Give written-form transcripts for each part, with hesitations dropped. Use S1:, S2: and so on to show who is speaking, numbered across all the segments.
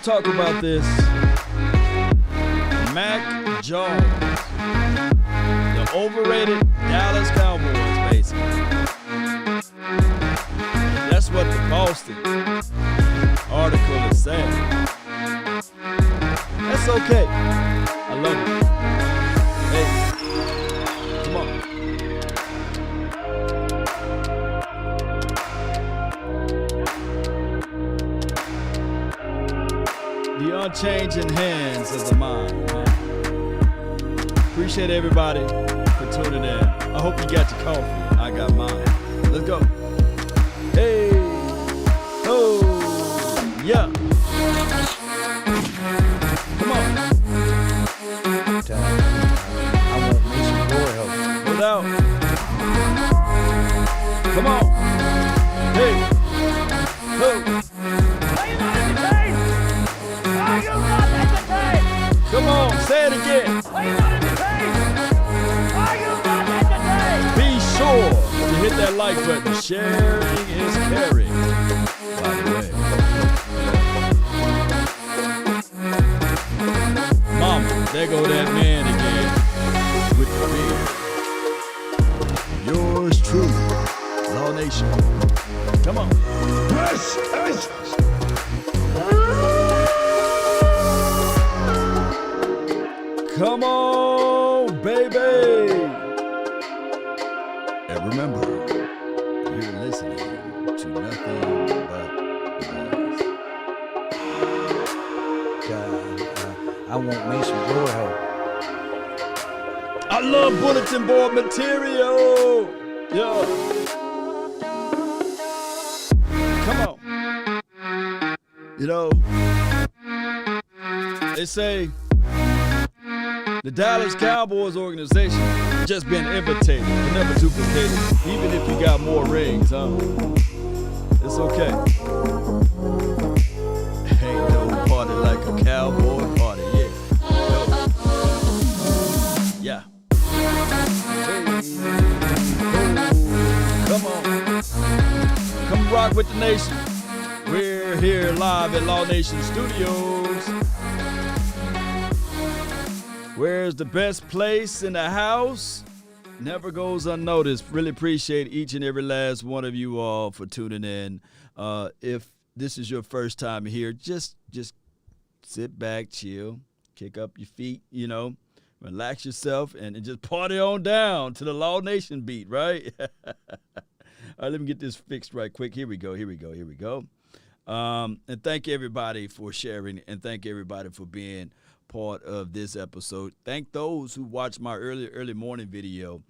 S1: talk about this. Mac Jones, the overrated Dallas Cowboys, basically. That's what the Boston article is saying. That's okay. I love it. Hey, come on. The unchanging hands of the mind. Appreciate everybody for tuning in. I hope you got your coffee. I got mine. Let's go. Hey. Oh. Yeah. Come on.
S2: I want me some more help.
S1: Without. Come on. Hey. Oh.
S3: Are you not entertained? Are you not entertained?
S1: Come on. Say it again.
S3: Are you not entertained? Are you not entertained?
S1: Be sure to hit that like button. Sharing is caring. By the way. Mama, there go that man again with the beard. Yours truly, Law Nation. Come on. Come on, baby. And remember, you're listening to nothing but the best.
S2: God, I want me some more help.
S1: I love bulletin board material. Yeah. Come on. You know, they say the Dallas Cowboys organization just been imitated, but never duplicated, even if you got more rings, huh? It's okay. Ain't no party like a cowboy party, yeah. Yeah. Hey. Oh. Come on. Come rock with the nation. We're here live at Law Nation Studios. Where's the best place in the house? Never goes unnoticed. Really appreciate each and every last one of you all for tuning in. If this is your first time here, just sit back, chill, kick up your feet, relax yourself, and just party on down to the Law Nation beat, right? All right, let me get this fixed right quick. Here we go. And thank everybody for sharing, and thank everybody for being part of this episode. Thank those who watched my early morning video,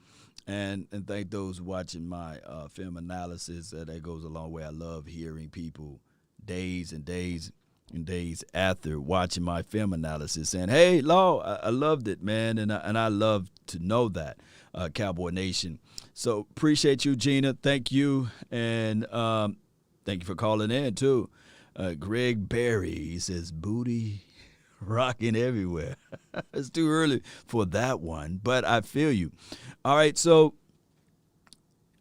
S1: and thank those watching my film analysis. That goes a long way. I love hearing people days and days and days after watching my film analysis saying, "Hey, Law, I loved it, man," and I love to know that, Cowboy Nation. So appreciate you, Gina. Thank you, and thank you for calling in too. Greg Berry, he says, "Booty rocking everywhere." It's too early for that one, but I feel you. All right, so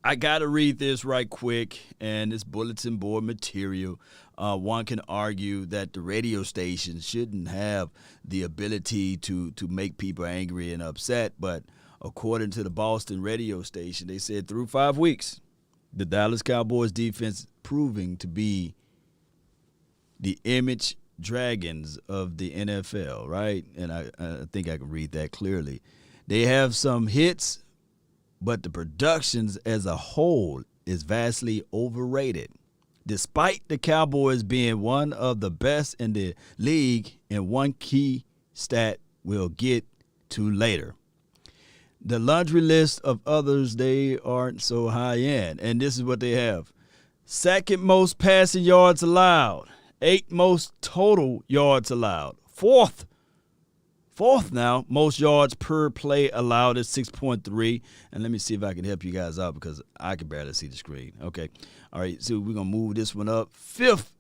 S1: I got to read this right quick, and it's bulletin board material. One can argue that the radio stations shouldn't have the ability to make people angry and upset, but according to the Boston radio station, they said through 5 weeks, the Dallas Cowboys defense proving to be the image dragons of the NFL, right? And I think I can read that clearly. They have some hits, but the productions as a whole is vastly overrated. Despite the Cowboys being one of the best in the league, and one key stat we'll get to later. The laundry list of others, they aren't so high in, and this is what they have. Second most passing yards allowed. 8th most total yards allowed. Fourth now, most yards per play allowed is 6.3. And let me see if I can help you guys out because I can barely see the screen. Okay. All right, so we're going to move this one up. 5th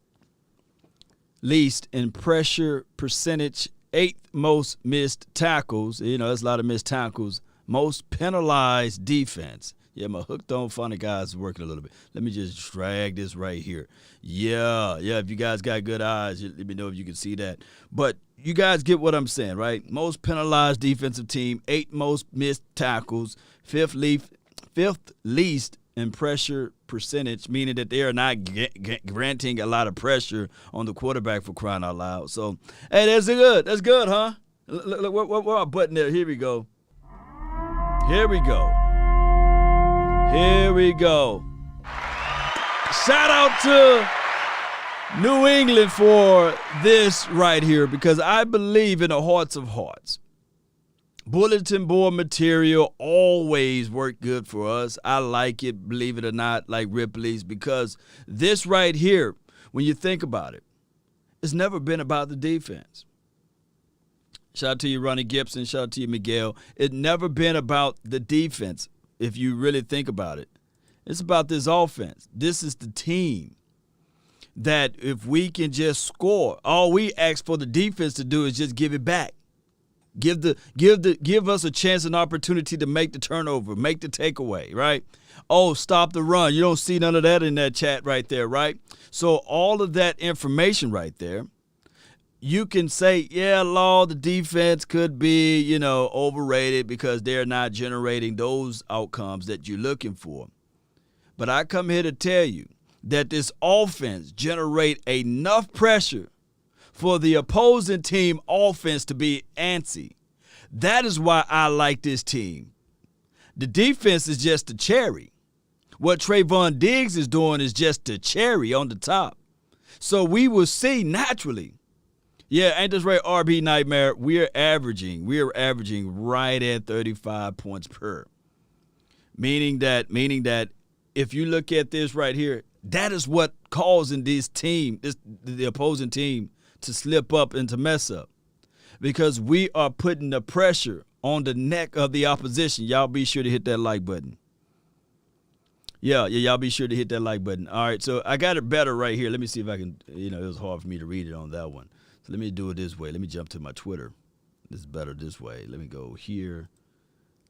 S1: least in pressure percentage. 8th most missed tackles. There's a lot of missed tackles. Most penalized defense. Yeah, my hooked on funny guys is working a little bit. Let me just drag this right here. Yeah. If you guys got good eyes, let me know if you can see that. But you guys get what I'm saying, right? Most penalized defensive team, 8th most missed tackles, fifth least in pressure percentage, meaning that they are not granting a lot of pressure on the quarterback, for crying out loud. So, hey, that's good. That's good, huh? Look, what my button there? Here we go. Shout out to New England for this right here, because I believe in the hearts of hearts. Bulletin board material always worked good for us. I like it, believe it or not, like Ripley's, because this right here, when you think about it, it's never been about the defense. Shout out to you, Ronnie Gibson. Shout out to you, Miguel. It's never been about the defense, if you really think about it. It's about this offense. This is the team that if we can just score, all we ask for the defense to do is just give it back. Give us a chance, an opportunity to make the turnover, make the takeaway, right? Oh, stop the run. You don't see none of that in that chat right there, right? So all of that information right there, you can say, yeah, Law, the defense could be, overrated because they're not generating those outcomes that you're looking for. But I come here to tell you that this offense generate enough pressure for the opposing team offense to be antsy. That is why I like this team. The defense is just the cherry. What Trayvon Diggs is doing is just the cherry on the top. So we will see naturally. Yeah, ain't this right, RB Nightmare? We're averaging right at 35 points per. Meaning that if you look at this right here, that is what causing the opposing team to slip up and to mess up, because we are putting the pressure on the neck of the opposition. Y'all be sure to hit that like button. Yeah, y'all be sure to hit that like button. All right, so I got it better right here. Let me see if I can, it was hard for me to read it on that one. So let me do it this way. Let me jump to my Twitter. This is better this way. Let me go here.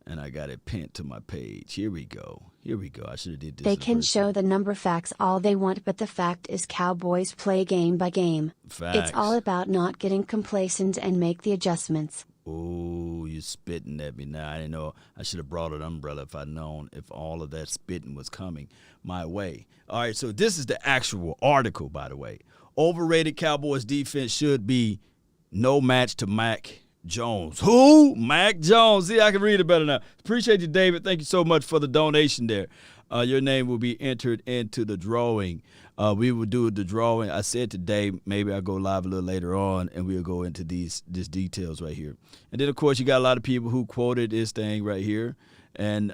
S1: And I got it pinned to my page. Here we go. I should have did this.
S4: They can show the number facts all they want, but the fact is Cowboys play game by game.
S1: Facts.
S4: It's all about not getting complacent and make the adjustments.
S1: Oh, you spitting at me now. I didn't know. I should have brought an umbrella if I'd known if all of that spitting was coming my way. All right, so this is the actual article, by the way. Overrated Cowboys defense should be no match to Mac Jones. Who? Mac Jones. See, I can read it better now. Appreciate you, David. Thank you so much for the donation there. Your name will be entered into the drawing. We will do the drawing. I said today, maybe I'll go live a little later on, and we'll go into these details right here. And then, of course, you got a lot of people who quoted this thing right here. And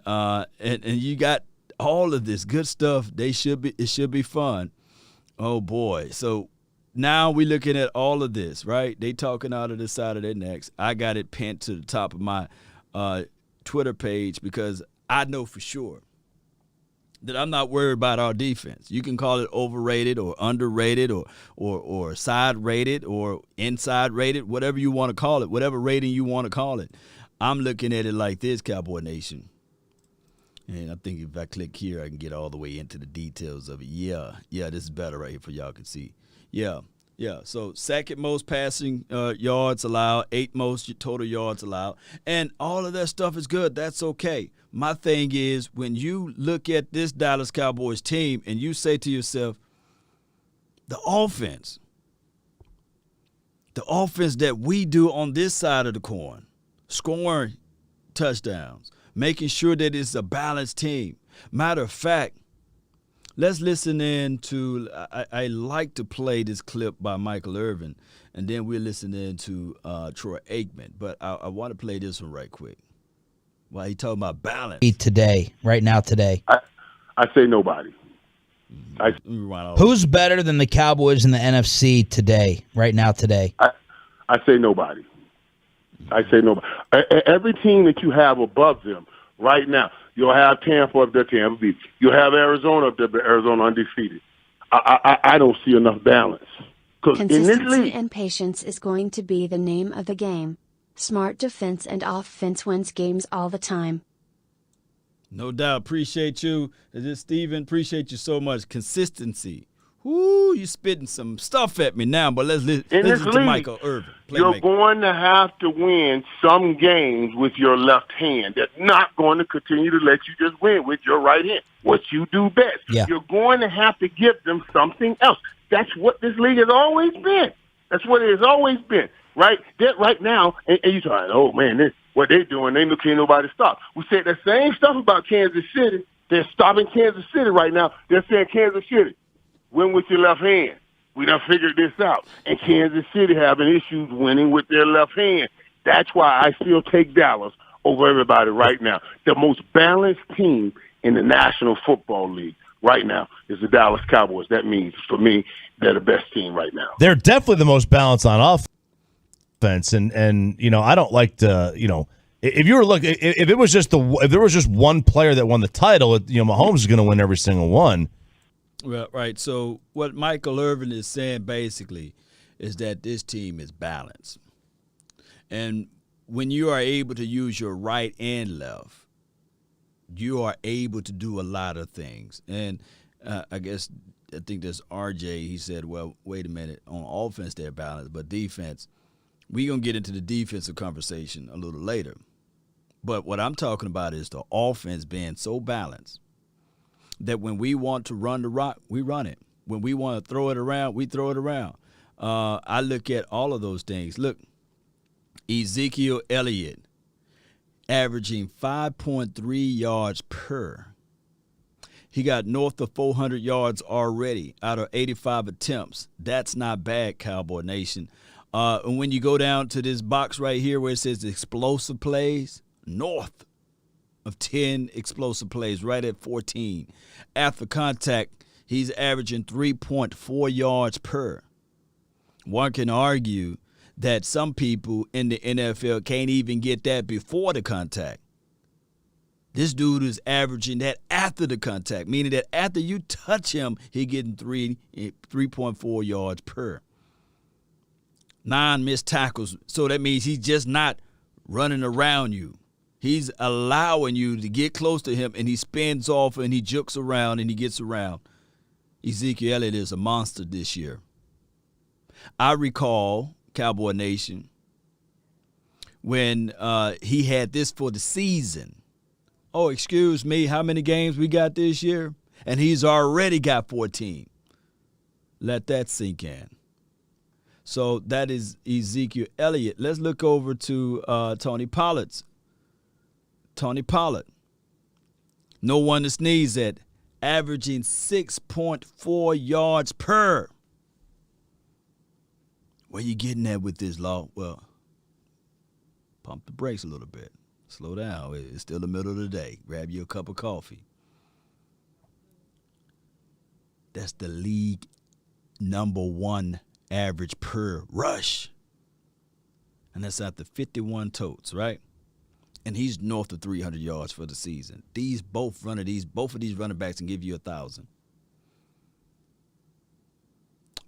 S1: you got all of this good stuff. It should be fun. Oh, boy. So now we're looking at all of this, right? They talking out of the side of their necks. I got it pinned to the top of my Twitter page because I know for sure that I'm not worried about our defense. You can call it overrated or underrated or side rated or inside rated, whatever you want to call it, whatever rating you want to call it. I'm looking at it like this, Cowboy Nation. And I think if I click here, I can get all the way into the details of it. Yeah, this is better right here for y'all can see. Yeah. So second most passing yards allowed, 8th most total yards allowed. And all of that stuff is good. That's okay. My thing is when you look at this Dallas Cowboys team and you say to yourself, the offense that we do on this side of the coin, scoring touchdowns, making sure that it's a balanced team. Matter of fact, let's listen in to, I like to play this clip by Michael Irvin, and then we'll listen in to Troy Aikman. But I want to play this one right quick. While he talking about balance.
S2: Today, right now, today.
S5: I say nobody.
S2: Who's better than the Cowboys in the NFC today, right now, today?
S5: I say nobody. I say nobody. Every team that you have above them right now, you'll have Tampa up there, Tampa beat. You'll have Arizona up there, Arizona undefeated. I don't see enough balance.
S4: Consistency and patience is going to be the name of the game. Smart defense and offense wins games all the time.
S1: No doubt. Appreciate you. Steven, appreciate you so much. Consistency. Whoo, you spitting some stuff at me now, but let's listen to Michael Irvin.
S5: You're going to have to win some games with your left hand. That's not going to continue to let you just win with your right hand, what you do best.
S2: Yeah.
S5: You're going to have to give them something else. That's what this league has always been. That's what it has always been, right? That right now, and you're talking, oh, man, what they doing, they can't nobody stop. We said the same stuff about Kansas City. They're stopping Kansas City right now. They're saying, Kansas City, win with your left hand. We done figured this out. And Kansas City having issues winning with their left hand. That's why I still take Dallas over everybody right now. The most balanced team in the National Football League right now is the Dallas Cowboys. That means, for me, they're the best team right now.
S6: They're definitely the most balanced on offense. And you know, I don't like to, you know, if you were looking, if there was just one player that won the title, you know, Mahomes is going to win every single one.
S1: Well, right. So what Michael Irvin is saying basically is that this team is balanced. And when you are able to use your right and left, you are able to do a lot of things. And I think there's RJ, he said, well, wait a minute, on offense they're balanced, but defense, we're going to get into the defensive conversation a little later. But what I'm talking about is the offense being so balanced that when we want to run the rock, we run it. When we want to throw it around, we throw it around. I look at all of those things. Look, Ezekiel Elliott averaging 5.3 yards per. He got north of 400 yards already out of 85 attempts. That's not bad, Cowboy Nation. And when you go down to this box right here where it says explosive plays, north of 10 explosive plays, right at 14. After contact, he's averaging 3.4 yards per. One can argue that some people in the NFL can't even get that before the contact. This dude is averaging that after the contact, meaning that after you touch him, he's getting 3.4 yards per. 9 missed tackles, so that means he's just not running around you. He's allowing you to get close to him, and he spins off, and he jukes around, and he gets around. Ezekiel Elliott is a monster this year. I recall, Cowboy Nation, when he had this for the season. Oh, excuse me, how many games we got this year? And he's already got 14. Let that sink in. So that is Ezekiel Elliott. Let's look over to Tony Pollard's. Tony Pollard, no one to sneeze at, averaging 6.4 yards per. Where you getting at with this, Law? Well, pump the brakes a little bit. Slow down. It's still the middle of the day. Grab you a cup of coffee. That's the league #1 average per rush. And that's after 51 totes, right? And he's north of 300 yards for the season. Both of these running backs can give you 1,000.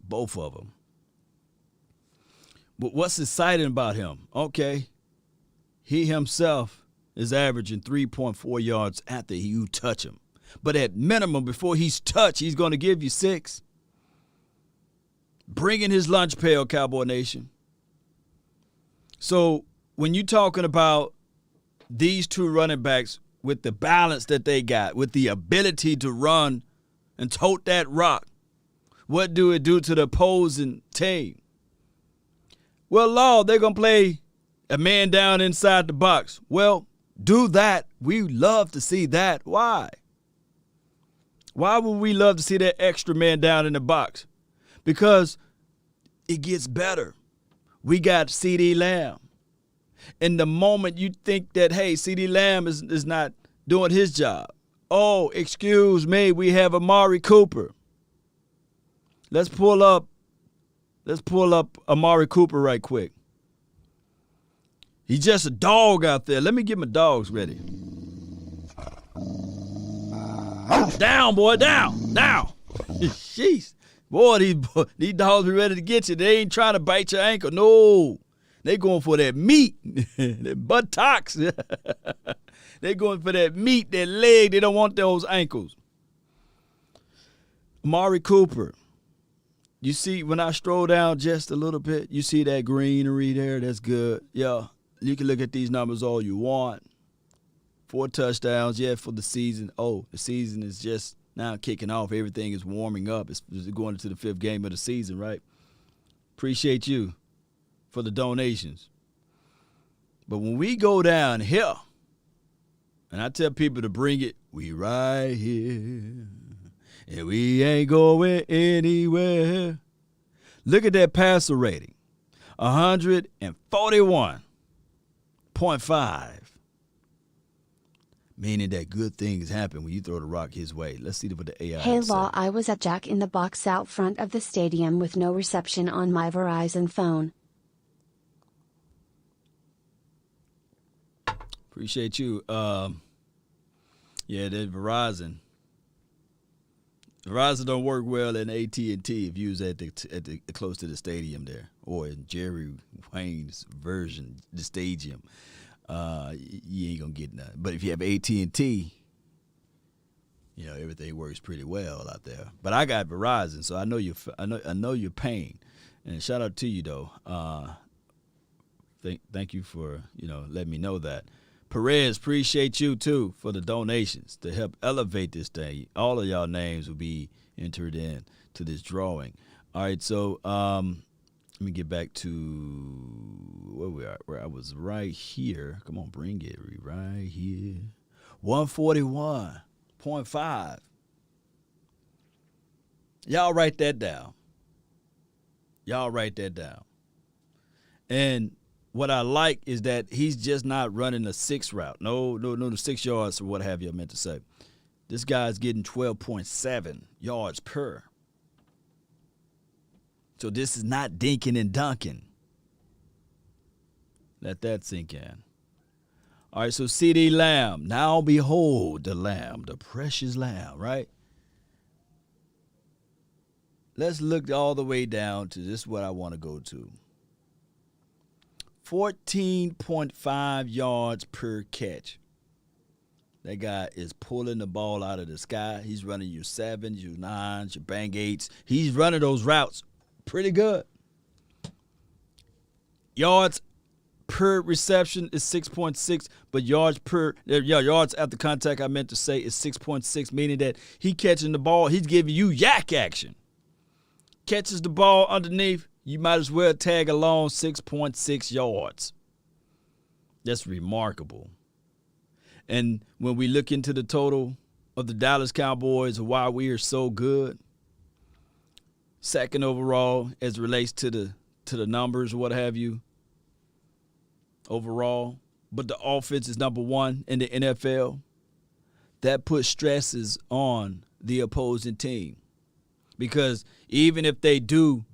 S1: Both of them. But what's exciting about him? Okay, he himself is averaging 3.4 yards after you touch him. But at minimum, before he's touched, he's going to give you 6. Bringing his lunch pail, Cowboy Nation. So when you're talking about these two running backs with the balance that they got, with the ability to run and tote that rock, what do it do to the opposing team? Well, Law, they're going to play a man down inside the box. Well, do that. We love to see that. Why? Why would we love to see that extra man down in the box? Because it gets better. We got CeeDee Lamb. And the moment you think that, hey, CeeDee Lamb is not doing his job, oh, excuse me, we have Amari Cooper. Let's pull up Amari Cooper right quick. He's just a dog out there. Let me get my dogs ready. Down, boy, down. Jeez. Boy, these dogs be ready to get you. They ain't trying to bite your ankle. No. They going for that meat, that buttocks. They going for that meat, that leg. They don't want those ankles. Amari Cooper. You see, when I stroll down just a little bit, you see that greenery there. That's good. Yeah, you can look at these numbers all you want. 4 touchdowns, yeah, for the season. Oh, the season is just now kicking off. Everything is warming up. It's going into the 5th game of the season, right? Appreciate you for the donations. But when we go down here, and I tell people to bring it, we right here. And we ain't going anywhere. Look at that passer rating. 141.5. Meaning that good things happen when you throw the rock his way. Let's see what the AI
S4: Hey
S1: has
S4: Law,
S1: said.
S4: I was at Jack in the Box out front of the stadium with no reception on my Verizon phone.
S1: Appreciate you. Yeah, that Verizon. Verizon don't work well in AT&T if you was at the close to the stadium there, or in Jerry Wayne's version, the stadium. You ain't gonna get nothing. But if you have AT&T, you know everything works pretty well out there. But I got Verizon, so I know your pain. And shout out to you though. Thank you for letting me know that. Perez, appreciate you, too, for the donations to help elevate this thing. All of y'all names will be entered in to this drawing. All right, so let me get back to where we are. Where I was right here. Come on, bring it. Right here. 141.5. Y'all write that down. And what I like is that he's just not running a 6 route. No, the 6 yards or what have you I meant to say. This guy's getting 12.7 yards per. So this is not dinking and dunking. Let that sink in. All right, so CD Lamb. Now behold the Lamb, the precious Lamb, right? Let's look all the way down to this is what I want to go to. 14.5 yards per catch. That guy is pulling the ball out of the sky. He's running your 7s, your 9s, your bang 8s. He's running those routes pretty good. Yards per reception is 6.6, but yards after contact, I meant to say, is 6.6, meaning that he catching the ball, he's giving you yak action. Catches the ball underneath, you might as well tag along 6.6 yards. That's remarkable. And when we look into the total of the Dallas Cowboys, why we are so good, second overall as it relates to the numbers or what have you, overall, but the offense is number 1 in the NFL, that puts stresses on the opposing team. Because even if they do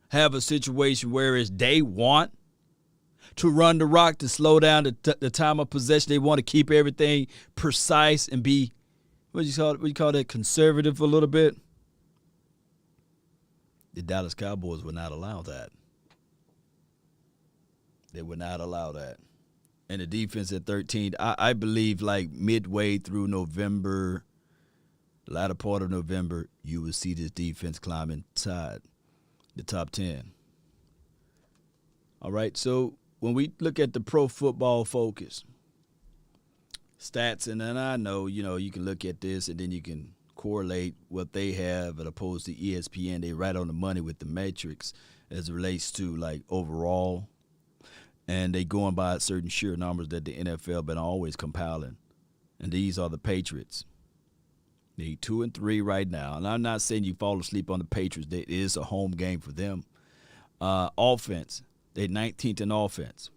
S1: have a situation where they want to run the rock to slow down the time of possession, they want to keep everything precise and be, what you call that, conservative a little bit. The Dallas Cowboys would not allow that. They would not allow that. And the defense at 13, I believe like midway through November, latter part of November, you will see this defense climbing inside the top 10. All right, so when we look at the Pro Football Focus stats, and then I know, you can look at this and then you can correlate what they have as opposed to ESPN. They right on the money with the metrics as it relates to like overall. And they going by certain sheer numbers that the NFL been always compiling. And these are the Patriots. They 2-3 right now. And I'm not saying you fall asleep on the Patriots. It is a home game for them. Offense, they're 19th in offense.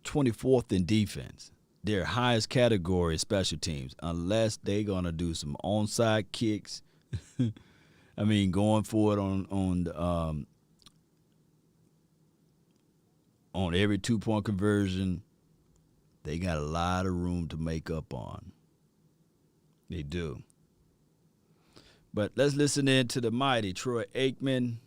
S1: 24th in defense. Their highest category is special teams, unless they're going to do some onside kicks. I mean, going for it on every 2-point conversion. They got a lot of room to make up on. They do. But let's listen in to the mighty Troy Aikman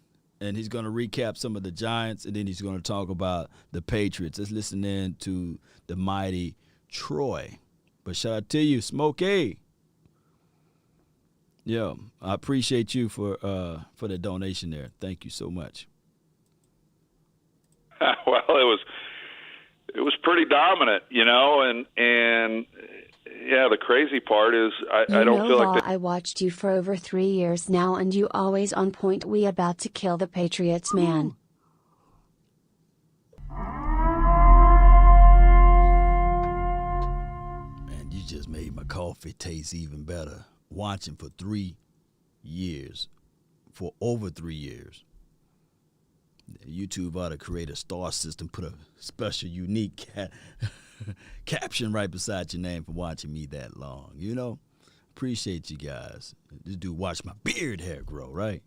S1: and he's going to recap some of the Giants, and then he's going to talk about the Patriots. Let's listen in to the mighty Troy. But shout out to you, Smokey. Yeah, I appreciate you for the donation there. Thank you so much.
S7: Well, it was pretty dominant, and yeah, the crazy part is I don't feel like
S4: I watched you for over 3 years now, and you always on point. We about to kill the Patriots, man.
S1: Man, you just made my coffee taste even better. Watching for 3 years, for over 3 years. YouTube ought to create a star system, put a special, unique caption right beside your name for watching me that long. Appreciate you guys. This dude watched my beard hair grow, right?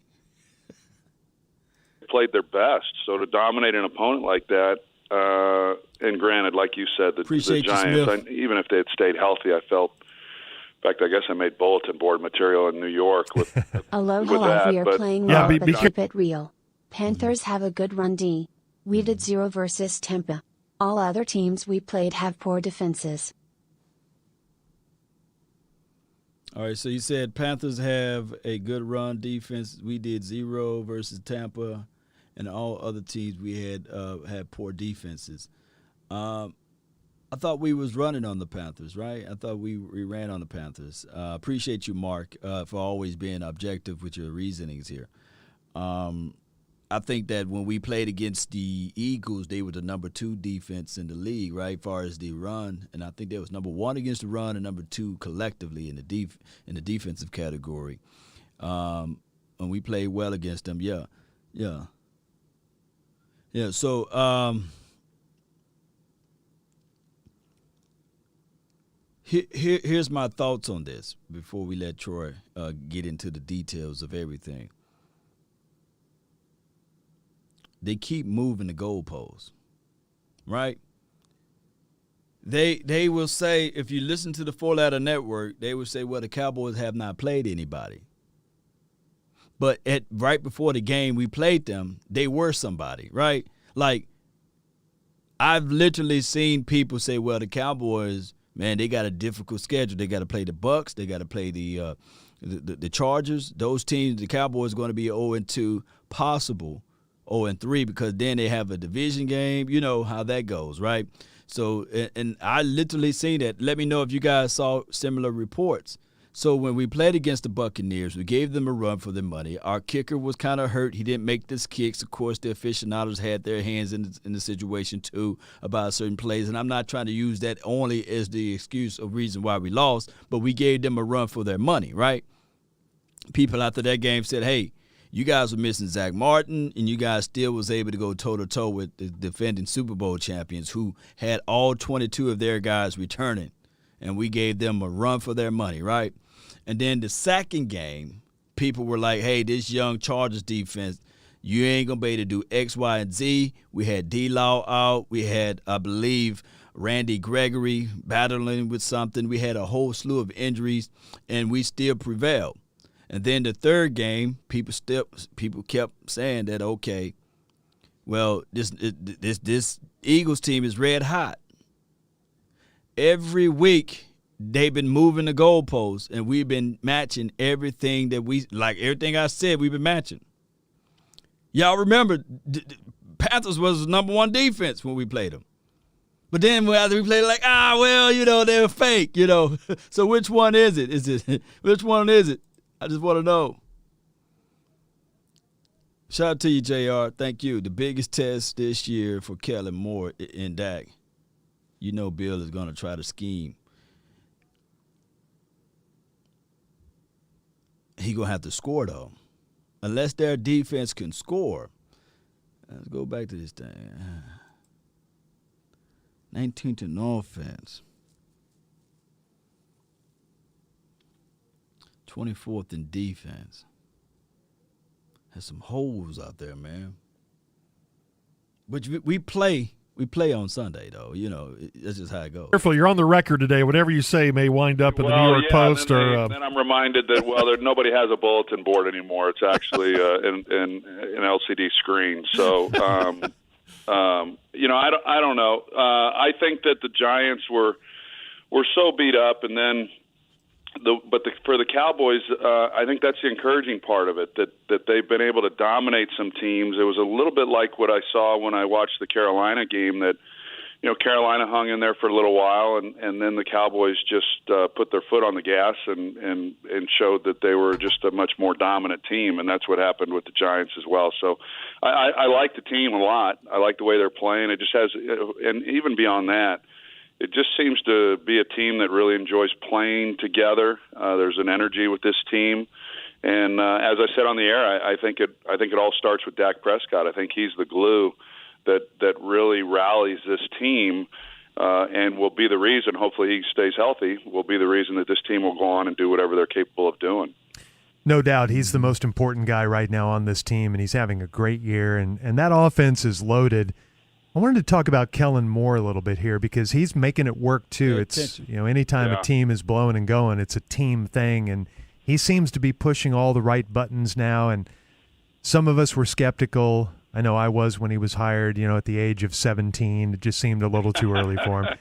S7: played their best. So to dominate an opponent like that, and granted, like you said, the Giants, even if they had stayed healthy, I felt. In fact, I guess I made bulletin board material in New York with
S4: Aloha, we are playing well, but keep it real. Panthers have a good run D. We did 0 versus Tampa. All other teams we played have poor defenses.
S1: All right, so you said Panthers have a good run defense. We did 0 versus Tampa, and all other teams we had poor defenses. I thought we was running on the Panthers, right? I thought we ran on the Panthers. Appreciate you, Mark, for always being objective with your reasonings here. I think that when we played against the Eagles, they were the number 2 defense in the league, right, as far as the run. And I think they was number 1 against the run and number 2 collectively in the defensive category. And we played well against them. Yeah. So here's my thoughts on this before we let Troy get into the details of everything. They keep moving the goalposts, right? They will say, if you listen to the 4-Letter Network, they will say, well, the Cowboys have not played anybody. But right before the game we played them, they were somebody, right? Like, I've literally seen people say, well, the Cowboys, man, they got a difficult schedule. They got to play the Bucks. They got to play the Chargers. Those teams, the Cowboys, are going to be 0-2, possible 0-3, because then they have a division game. You know how that goes, right? So, and I literally seen that. Let me know if you guys saw similar reports. So when we played against the Buccaneers, we gave them a run for their money. Our kicker was kind of hurt. He didn't make this kicks. Of course, the aficionados had their hands in the situation, too, about certain plays. And I'm not trying to use that only as the excuse or reason why we lost, but we gave them a run for their money, right? People after that game said, hey, you guys were missing Zach Martin, and you guys still was able to go toe-to-toe with the defending Super Bowl champions who had all 22 of their guys returning, and we gave them a run for their money, right? And then the second game, people were like, hey, this young Chargers defense, you ain't going to be able to do X, Y, and Z. We had D-Law out. We had, I believe, Randy Gregory battling with something. We had a whole slew of injuries, and we still prevailed. And then the third game, people kept saying that, okay, well, this Eagles team is red hot. Every week they've been moving the goalposts, and we've been matching everything everything I said, we've been matching. Y'all remember, Panthers was the number 1 defense when we played them. But then after we played, they're fake, So which one is it? Which one is it? I just want to know. Shout out to you, JR. Thank you. The biggest test this year for Kellen Moore in Dak. Bill is going to try to scheme. He going to have to score, though. Unless their defense can score. Let's go back to this thing. 19th in offense. 24th in defense. Has some holes out there, man. But we play We play on Sunday, though. That's just how it goes.
S8: Careful, you're on the record today. Whatever you say may wind up in the New York Post.
S7: Then I'm reminded that, nobody has a bulletin board anymore. It's actually an LCD screen. So, I don't know. I think that the Giants were so beat up, and then for the Cowboys, I think that's the encouraging part of it, that they've been able to dominate some teams. It was a little bit like what I saw when I watched the Carolina game, that Carolina hung in there for a little while, and then the Cowboys just put their foot on the gas and showed that they were just a much more dominant team, and that's what happened with the Giants as well. So I like the team a lot. I like the way they're playing. It just has, and even beyond that, it just seems to be a team that really enjoys playing together. There's an energy with this team, and as I said on the air, I think it all starts with Dak Prescott. I think he's the glue that really rallies this team, and will be the reason. Hopefully, he stays healthy. Will be the reason that this team will go on and do whatever they're capable of doing.
S8: No doubt, he's the most important guy right now on this team, and he's having a great year. And that offense is loaded. I wanted to talk about Kellen Moore a little bit here because he's making it work too.
S1: Yeah,
S8: it's anytime a team is blowing and going, it's a team thing, and he seems to be pushing all the right buttons now. And some of us were skeptical. I know I was when he was hired. At the age of 17, it just seemed a little too early for him.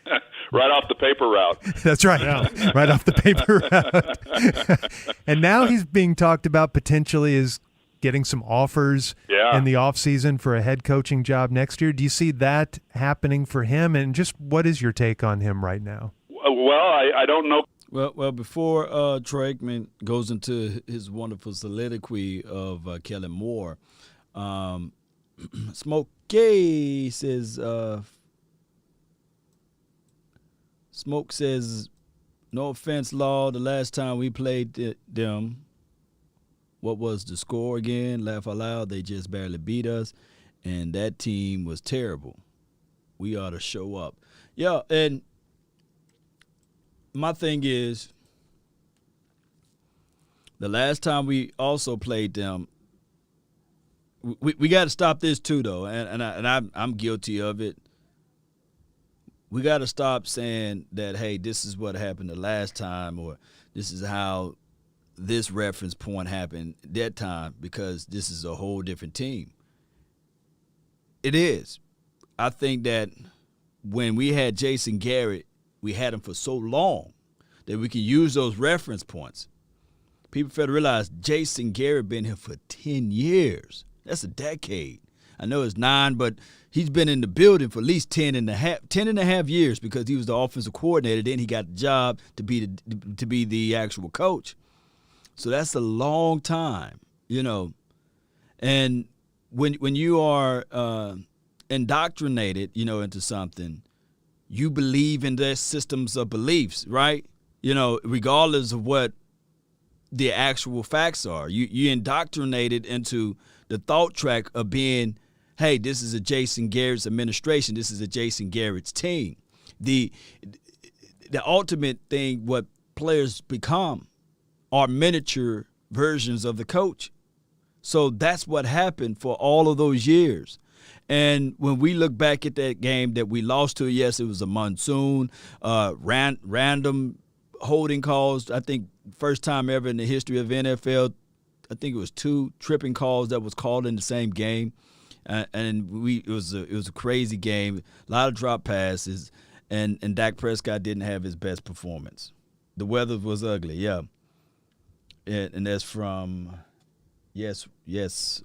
S7: Right off the paper route.
S8: That's right. Yeah. Right off the paper route. And now he's being talked about potentially as getting some offers in the offseason for a head coaching job next year. Do you see that happening for him? And just what is your take on him right now?
S7: Well, I don't know.
S1: Well, before Troy Aikman goes into his wonderful soliloquy of Kellen Moore, Smokey says, Smoke says, no offense, Law, the last time we played them, what was the score again? Laugh out loud. They just barely beat us, and that team was terrible. We ought to show up. Yeah, and my thing is, the last time we also played them, we got to stop this too, though, and I'm guilty of it. We got to stop saying that, hey, this is what happened the last time, or this is how this reference point happened that time, because this is a whole different team. It is. I think that when we had Jason Garrett, we had him for so long that we can use those reference points. People fail to realize Jason Garrett been here for 10 years. That's a decade. I know it's 9, but he's been in the building for at least 10 and a half years, because he was the offensive coordinator. Then he got the job to be the actual coach. So that's a long time, And when you are indoctrinated, into something, you believe in their systems of beliefs, right? Regardless of what the actual facts are. You indoctrinated into the thought track of being, hey, this is a Jason Garrett's administration. This is a Jason Garrett's team. The ultimate thing, what players become, are miniature versions of the coach. So that's what happened for all of those years. And when we look back at that game that we lost to, yes, it was a monsoon, random holding calls. I think first time ever in the history of NFL, I think it was 2 tripping calls that was called in the same game. And it was a crazy game, a lot of drop passes, and Dak Prescott didn't have his best performance. The weather was ugly, yeah. And that's from yes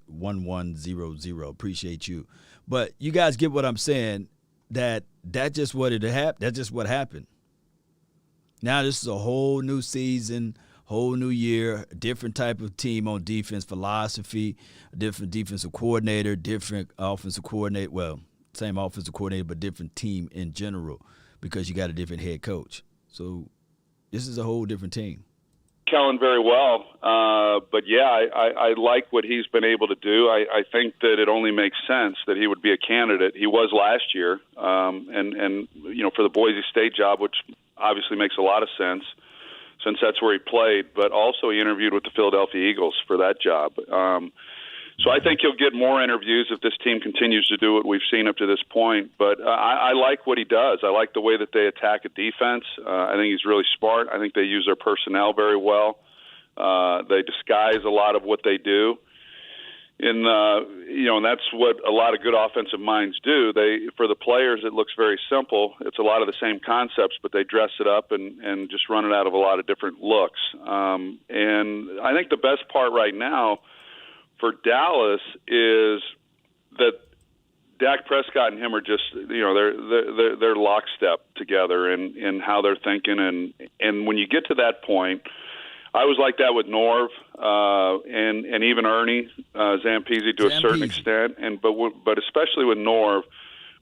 S1: 1100. Appreciate you, but you guys get what I'm saying. That's just what That's just what happened. Now this is a whole new season, whole new year, a different type of team on defense, philosophy, a different defensive coordinator, different offensive coordinator. Well, same offensive coordinator, but different team in general, because you got a different head coach. So this is a whole different team.
S7: Kellen very well, but yeah, I like what he's been able to do. I think that it only makes sense that he would be a candidate. He was last year, and for the Boise State job, which obviously makes a lot of sense since that's where he played. But also he interviewed with the Philadelphia Eagles for that job. So I think he'll get more interviews if this team continues to do what we've seen up to this point. But I like what he does. I like the way that they attack a defense. I think he's really smart. I think they use their personnel very well. They disguise a lot of what they do. And that's what a lot of good offensive minds do. For the players, it looks very simple. It's a lot of the same concepts, but they dress it up and just run it out of a lot of different looks. And I think the best part right now for Dallas is that Dak Prescott and him are just, they're lockstep together in how they're thinking. And when you get to that point, I was like that with Norv and even Ernie Zampese to a certain extent, but especially with Norv,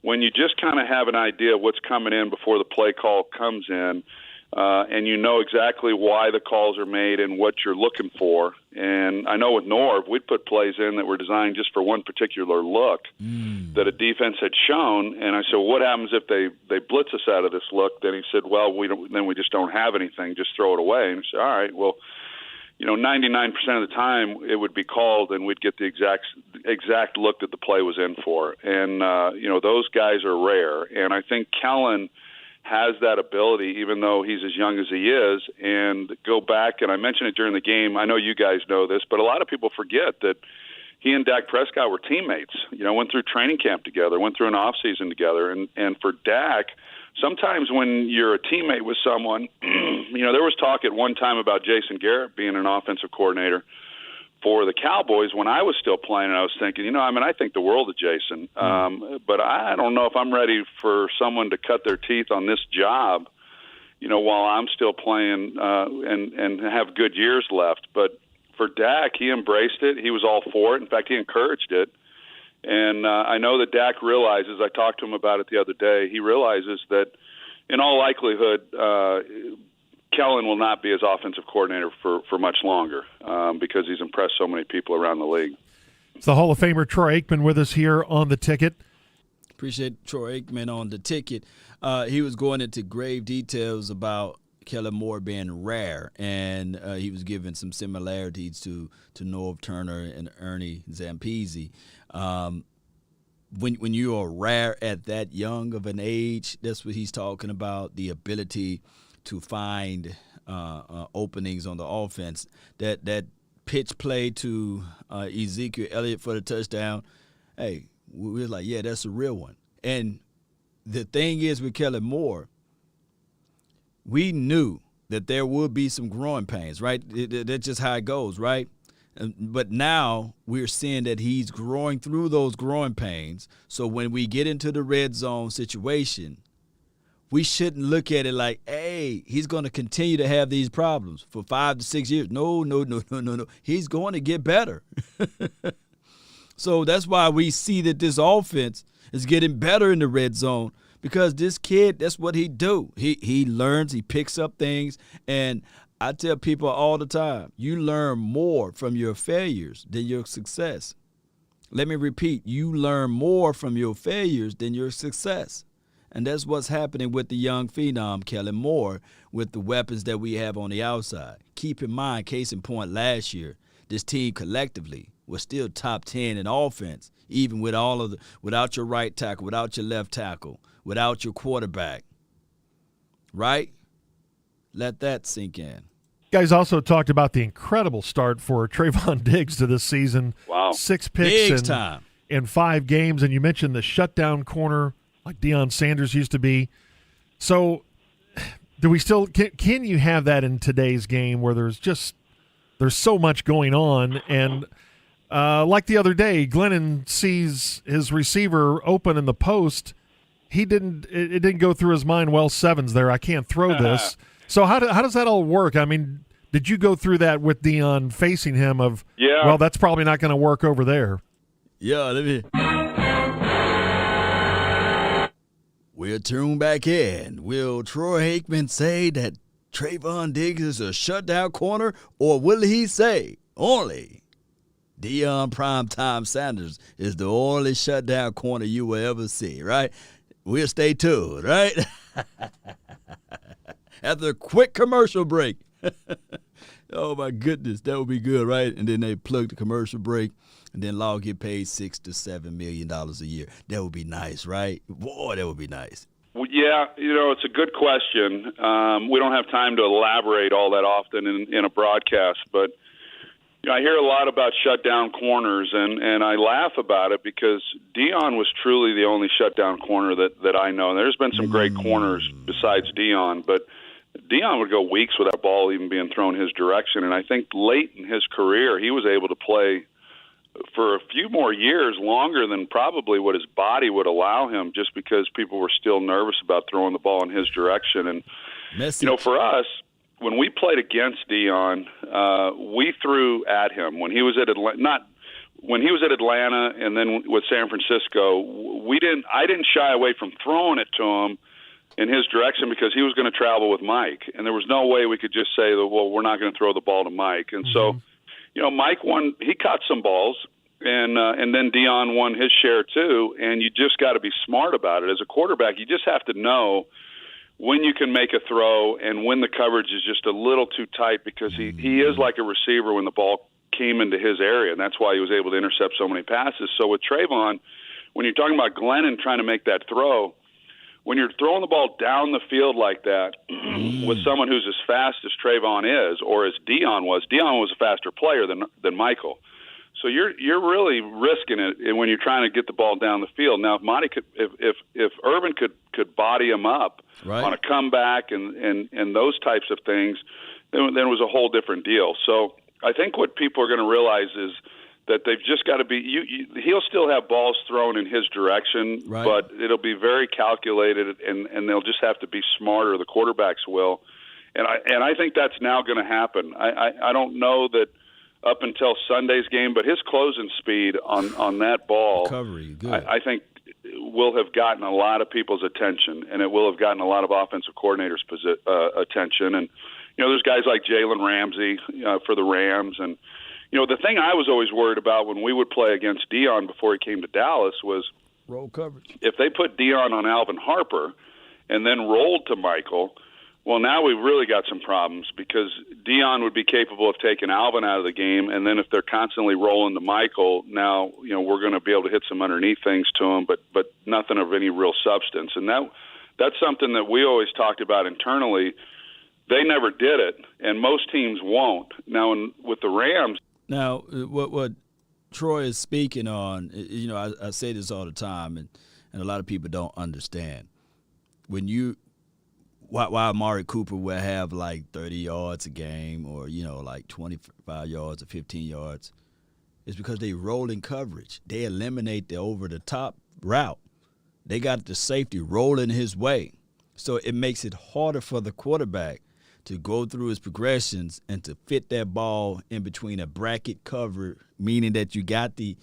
S7: when you just kind of have an idea of what's coming in before the play call comes in, and you know exactly why the calls are made and what you're looking for. And I know with Norv, we'd put plays in that were designed just for one particular look that a defense had shown. And I said, well, what happens if they blitz us out of this look? Then he said, well, then we just don't have anything. Just throw it away. And I said, all right, well, 99% of the time it would be called and we'd get the exact look that the play was in for. And, those guys are rare. And I think Kellen has that ability, even though he's as young as he is, and go back, and I mentioned it during the game, I know you guys know this, but a lot of people forget that he and Dak Prescott were teammates, went through training camp together, went through an off season together, and for Dak, sometimes when you're a teammate with someone, there was talk at one time about Jason Garrett being an offensive coordinator for the Cowboys when I was still playing, and I was thinking, I think the world of Jason. But I don't know if I'm ready for someone to cut their teeth on this job, while I'm still playing and have good years left. But for Dak, he embraced it. He was all for it. In fact, he encouraged it. And I know that Dak realizes, I talked to him about it the other day, he realizes that in all likelihood, Kellen will not be his offensive coordinator for much longer because he's impressed so many people around the league.
S9: It's the Hall of Famer Troy Aikman with us here on The Ticket.
S1: Appreciate Troy Aikman on The Ticket. He was going into grave details about Kellen Moore being rare, and he was giving some similarities to Norv Turner and Ernie Zampese. When you are rare at that young of an age, that's what he's talking about, the ability to find openings on the offense. That pitch play to Ezekiel Elliott for the touchdown, hey, we were like, yeah, that's a real one. And the thing is with Kellen Moore, we knew that there would be some growing pains, right? That's just how it goes, right? But now we're seeing that he's growing through those growing pains. So when we get into the red zone situation, we shouldn't look at it like, hey, he's going to continue to have these problems for 5 to 6 years. No. He's going to get better. So that's why we see that this offense is getting better in the red zone, because this kid, that's what he do. He learns, he picks up things, and I tell people all the time, you learn more from your failures than your success. Let me repeat, you learn more from your failures than your success. And that's what's happening with the young phenom, Kellen Moore, with the weapons that we have on the outside. Keep in mind, case in point, last year, this team collectively was still top 10 in offense, even with without your right tackle, without your left tackle, without your quarterback. Right? Let that sink in.
S9: You guys also talked about the incredible start for Trayvon Diggs to this season.
S7: Wow.
S9: 6 picks in 5 games, and you mentioned the shutdown corner like Deion Sanders used to be. So do we still can you have that in today's game where there's so much going on, and like the other day, Glennon sees his receiver open in the post. It didn't go through his mind, well, 7's there, I can't throw this. So how does that all work? I mean, did you go through that with Deion facing him of, well, that's probably not going to work over there?
S1: Yeah, we'll tune back in. Will Troy Aikman say that Trayvon Diggs is a shutdown corner, or will he say only Deion Primetime Sanders is the only shutdown corner you will ever see, right? We'll stay tuned, right? After a quick commercial break. Oh my goodness, that would be good, right? And then they plug the commercial break, and then Law get paid $6 to $7 million a year. That would be nice, right? Boy, that would be nice.
S7: Well, yeah, it's a good question. We don't have time to elaborate all that often in a broadcast, but I hear a lot about shutdown corners, and I laugh about it because Dion was truly the only shutdown corner that I know. And there's been some great corners besides Dion, but Dion would go weeks without ball even being thrown his direction. And I think late in his career, he was able to play for a few more years, longer than probably what his body would allow him, just because people were still nervous about throwing the ball in his direction. And, for us, when we played against Dion, we threw at him when he was at Atlanta. When he was at Atlanta and then with San Francisco, I didn't shy away from throwing it to him in his direction because he was going to travel with Mike, and there was no way we could just say that, well, we're not going to throw the ball to Mike. And so, Mike won. He caught some balls, and then Dion won his share too. And you just got to be smart about it as a quarterback. You just have to know when you can make a throw and when the coverage is just a little too tight, because he is like a receiver when the ball came into his area, and that's why he was able to intercept so many passes. So with Trayvon, when you're talking about Glennon trying to make that throw, when you're throwing the ball down the field like that with someone who's as fast as Trayvon is, or as Dion was a faster player than Michael. So you're really risking it when you're trying to get the ball down the field. Now, if Urban could body him up on a comeback and those types of things, then it was a whole different deal. So I think what people are going to realize is that they've just got to be. He'll still have balls thrown in his direction, but it'll be very calculated, and they'll just have to be smarter. The quarterbacks will, and I think that's now going to happen. I don't know that up until Sunday's game, but his closing speed on that ball,
S1: recovery, good.
S7: I think will have gotten a lot of people's attention, and it will have gotten a lot of offensive coordinators' attention. And there's guys like Jalen Ramsey for the Rams, and the thing I was always worried about when we would play against Dion before he came to Dallas was
S1: roll coverage.
S7: If they put Dion on Alvin Harper and then rolled to Michael, well, now we've really got some problems, because Dion would be capable of taking Alvin out of the game, and then if they're constantly rolling to Michael, now we're going to be able to hit some underneath things to him, but nothing of any real substance. And that's something that we always talked about internally. They never did it, and most teams won't. Now, with the Rams.
S1: Now, what Troy is speaking on, I say this all the time, and a lot of people don't understand. Why Amari Cooper will have like 30 yards a game, or like 25 yards or 15 yards, is because they roll in coverage. They eliminate the over-the-top route. They got the safety rolling his way. So it makes it harder for the quarterback to go through his progressions and to fit that ball in between a bracket cover, meaning that you got the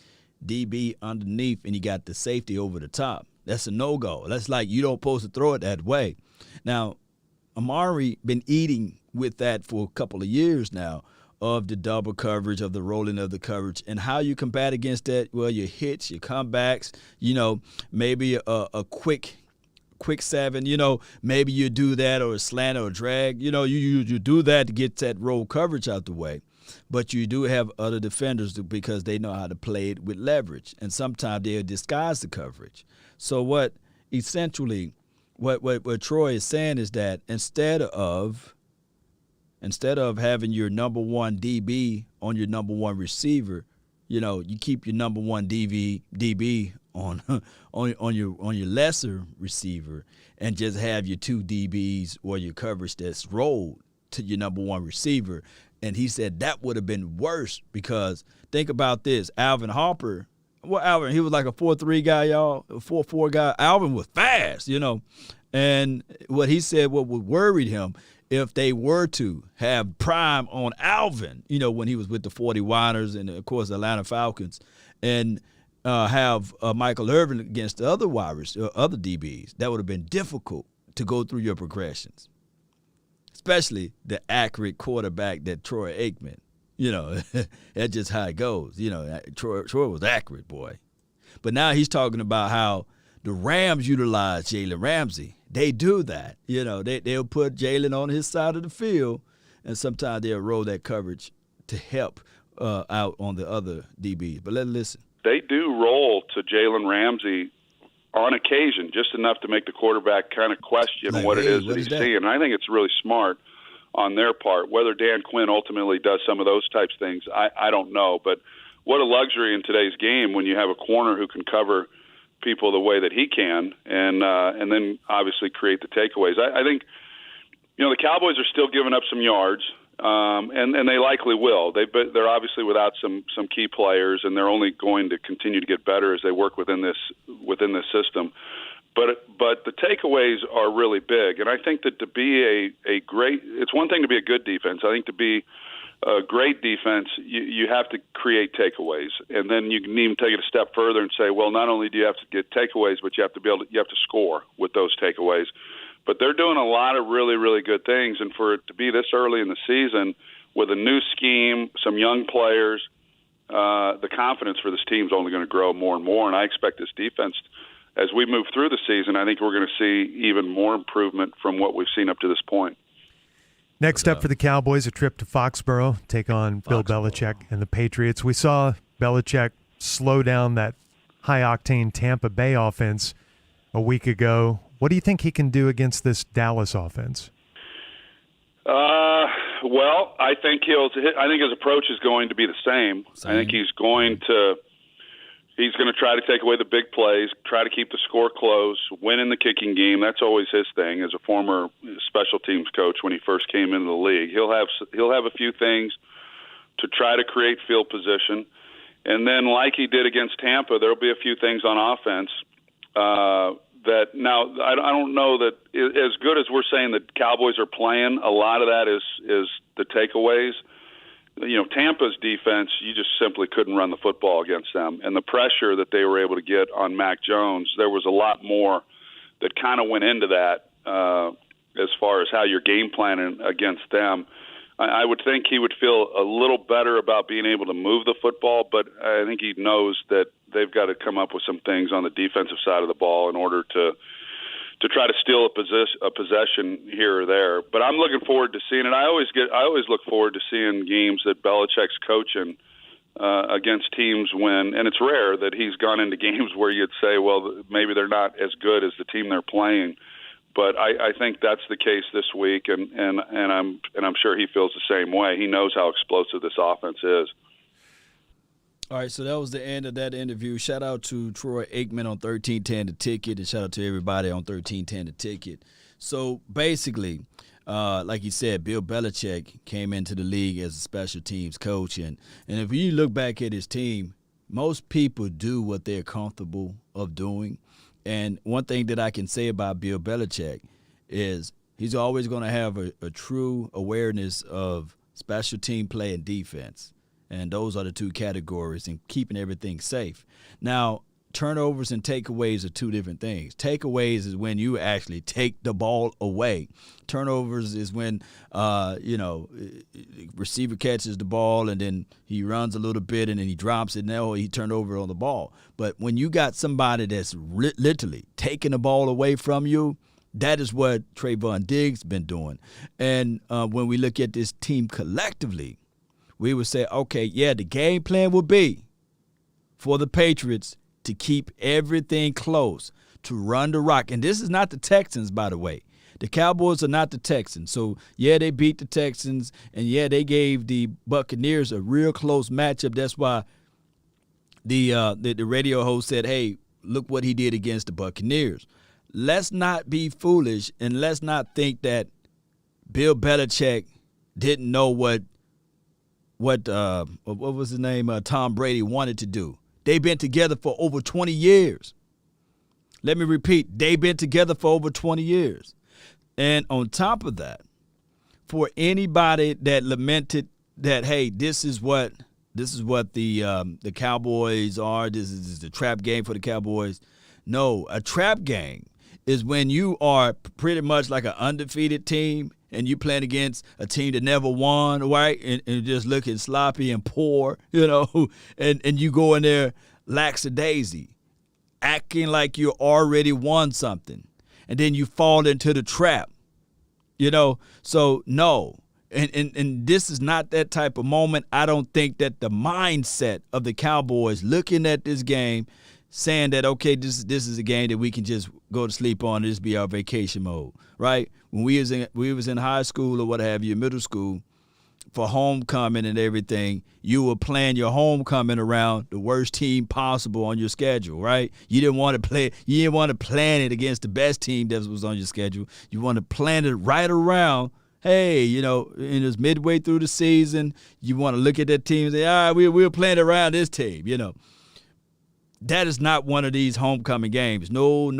S1: DB underneath and you got the safety over the top. That's a no-go. That's like you don't supposed to throw it that way. Now, Amari been eating with that for a couple of years now, of the double coverage, of the rolling of the coverage, and how you combat against that. Well, your hits, your comebacks, maybe a quick 7, maybe you do that, or a slant or a drag. You do that to get that roll coverage out the way. But you do have other defenders because they know how to play it with leverage, and sometimes they'll disguise the coverage. So what Troy is saying is that instead of having your number one DB on your number one receiver, you keep your number one DB on your lesser receiver, and just have your two DBs or your coverage that's rolled to your number one receiver. And he said that would have been worse, because think about this. Alvin Harper, Alvin, he was like a 4-3 guy, y'all, a 4-4 guy. Alvin was fast, And what he said, what would worried him, if they were to have prime on Alvin, when he was with the 49ers and, of course, the Atlanta Falcons, and have Michael Irvin against the other other DBs, that would have been difficult to go through your progressions, especially the accurate quarterback that Troy Aikman. That's just how it goes. Troy was accurate, boy. But now he's talking about how the Rams utilize Jalen Ramsey. They do that. They'll put Jalen on his side of the field, and sometimes they'll roll that coverage to help out on the other DBs. But let's listen.
S7: They do roll to Jalen Ramsey on occasion, just enough to make the quarterback kind of question what it is that he's seeing. And I think it's really smart on their part. Whether Dan Quinn ultimately does some of those types of things, I don't know. But what a luxury in today's game when you have a corner who can cover people the way that he can, and then obviously create the takeaways. I think, the Cowboys are still giving up some yards, and they likely will. They're obviously without some key players, and they're only going to continue to get better as they work within this system. But the takeaways are really big, and I think that to be a great, it's one thing to be a good defense. I think to be a great defense, you have to create takeaways, and then you can even take it a step further and say, well, not only do you have to get takeaways, but you have to score with those takeaways. But they're doing a lot of really, really good things, and for it to be this early in the season with a new scheme, some young players, the confidence for this team is only going to grow more and more. And I expect this defense, as we move through the season, I think we're going to see even more improvement from what we've seen up to this point.
S8: Next up for the Cowboys, a trip to Foxborough, take on Bill Belichick and the Patriots. We saw Belichick slow down that high-octane Tampa Bay offense a week ago. What do you think he can do against this Dallas offense?
S7: Well, I think his approach is going to be the same. I think he's going to try to take away the big plays, try to keep the score close, win in the kicking game. That's always his thing as a former special teams coach when he first came into the league. He'll have a few things to try to create field position. And then like he did against Tampa, there'll be a few things on offense that now I don't know that as good as we're saying that Cowboys are playing, a lot of that is the takeaways. Tampa's defense, you just simply couldn't run the football against them. And the pressure that they were able to get on Mac Jones, there was a lot more that kind of went into that as far as how you're game planning against them. I would think he would feel a little better about being able to move the football, but I think he knows that they've got to come up with some things on the defensive side of the ball in order to try to steal a possession here or there. But I'm looking forward to seeing it. I always look forward to seeing games that Belichick's coaching against teams when, and it's rare that he's gone into games where you'd say, well, maybe they're not as good as the team they're playing. But I think that's the case this week, and I'm sure he feels the same way. He knows how explosive this offense is.
S1: All right, so that was the end of that interview. Shout out to Troy Aikman on 1310 The Ticket, and shout out to everybody on 1310 The Ticket. So basically, like you said, Bill Belichick came into the league as a special teams coach, and if you look back at his team, most people do what they're comfortable of doing. And one thing that I can say about Bill Belichick is he's always going to have a true awareness of special team play and defense. And those are the two categories and keeping everything safe. Now, turnovers and takeaways are two different things. Takeaways is when you actually take the ball away. Turnovers is when, receiver catches the ball and then he runs a little bit and then he drops it. Now he turned over on the ball. But when you got somebody that's literally taking the ball away from you, that is what Trayvon Diggs been doing. And when we look at this team collectively, we would say, okay, yeah, the game plan will be for the Patriots to keep everything close, to run the rock. And this is not the Texans, by the way. The Cowboys are not the Texans. So, yeah, they beat the Texans, and, yeah, they gave the Buccaneers a real close matchup. That's why the radio host said, hey, look what he did against the Buccaneers. Let's not be foolish, and let's not think that Bill Belichick didn't know what was his name? Tom Brady wanted to do. They've been together for over 20 years. Let me repeat, they've been together for over 20 years. And on top of that, for anybody that lamented that, hey, this is what the Cowboys are, this is the trap game for the Cowboys. No, a trap game is when you are pretty much like an undefeated team and you playing against a team that never won, right? And just looking sloppy and poor, and you go in there lackadaisy, acting like you already won something. And then you fall into the trap, So, no. and this is not that type of moment. I don't think that the mindset of the Cowboys looking at this game, saying that, okay, this is a game that we can just go to sleep on, this be our vacation mode, right? When we was in high school or what have you, middle school, for homecoming and everything, you were planning your homecoming around the worst team possible on your schedule, right? You didn't want to plan it against the best team that was on your schedule. You want to plan it right around, hey, in this midway through the season, you want to look at that team and say, all right, we'll plan it around this team, That is not one of these homecoming games. No.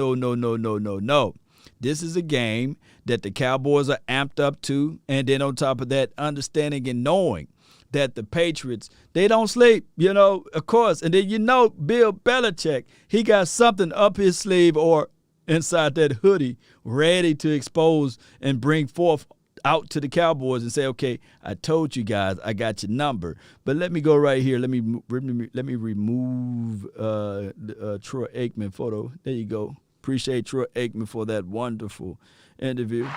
S1: This is a game that the Cowboys are amped up to, and then on top of that, understanding and knowing that the Patriots, they don't sleep, of course. And then Bill Belichick, he got something up his sleeve or inside that hoodie ready to expose and bring forth out to the Cowboys and say, okay, I told you guys I got your number. But let me go right here. Let me remove Troy Aikman photo. There you go. Appreciate Troy Aikman for that wonderful interview.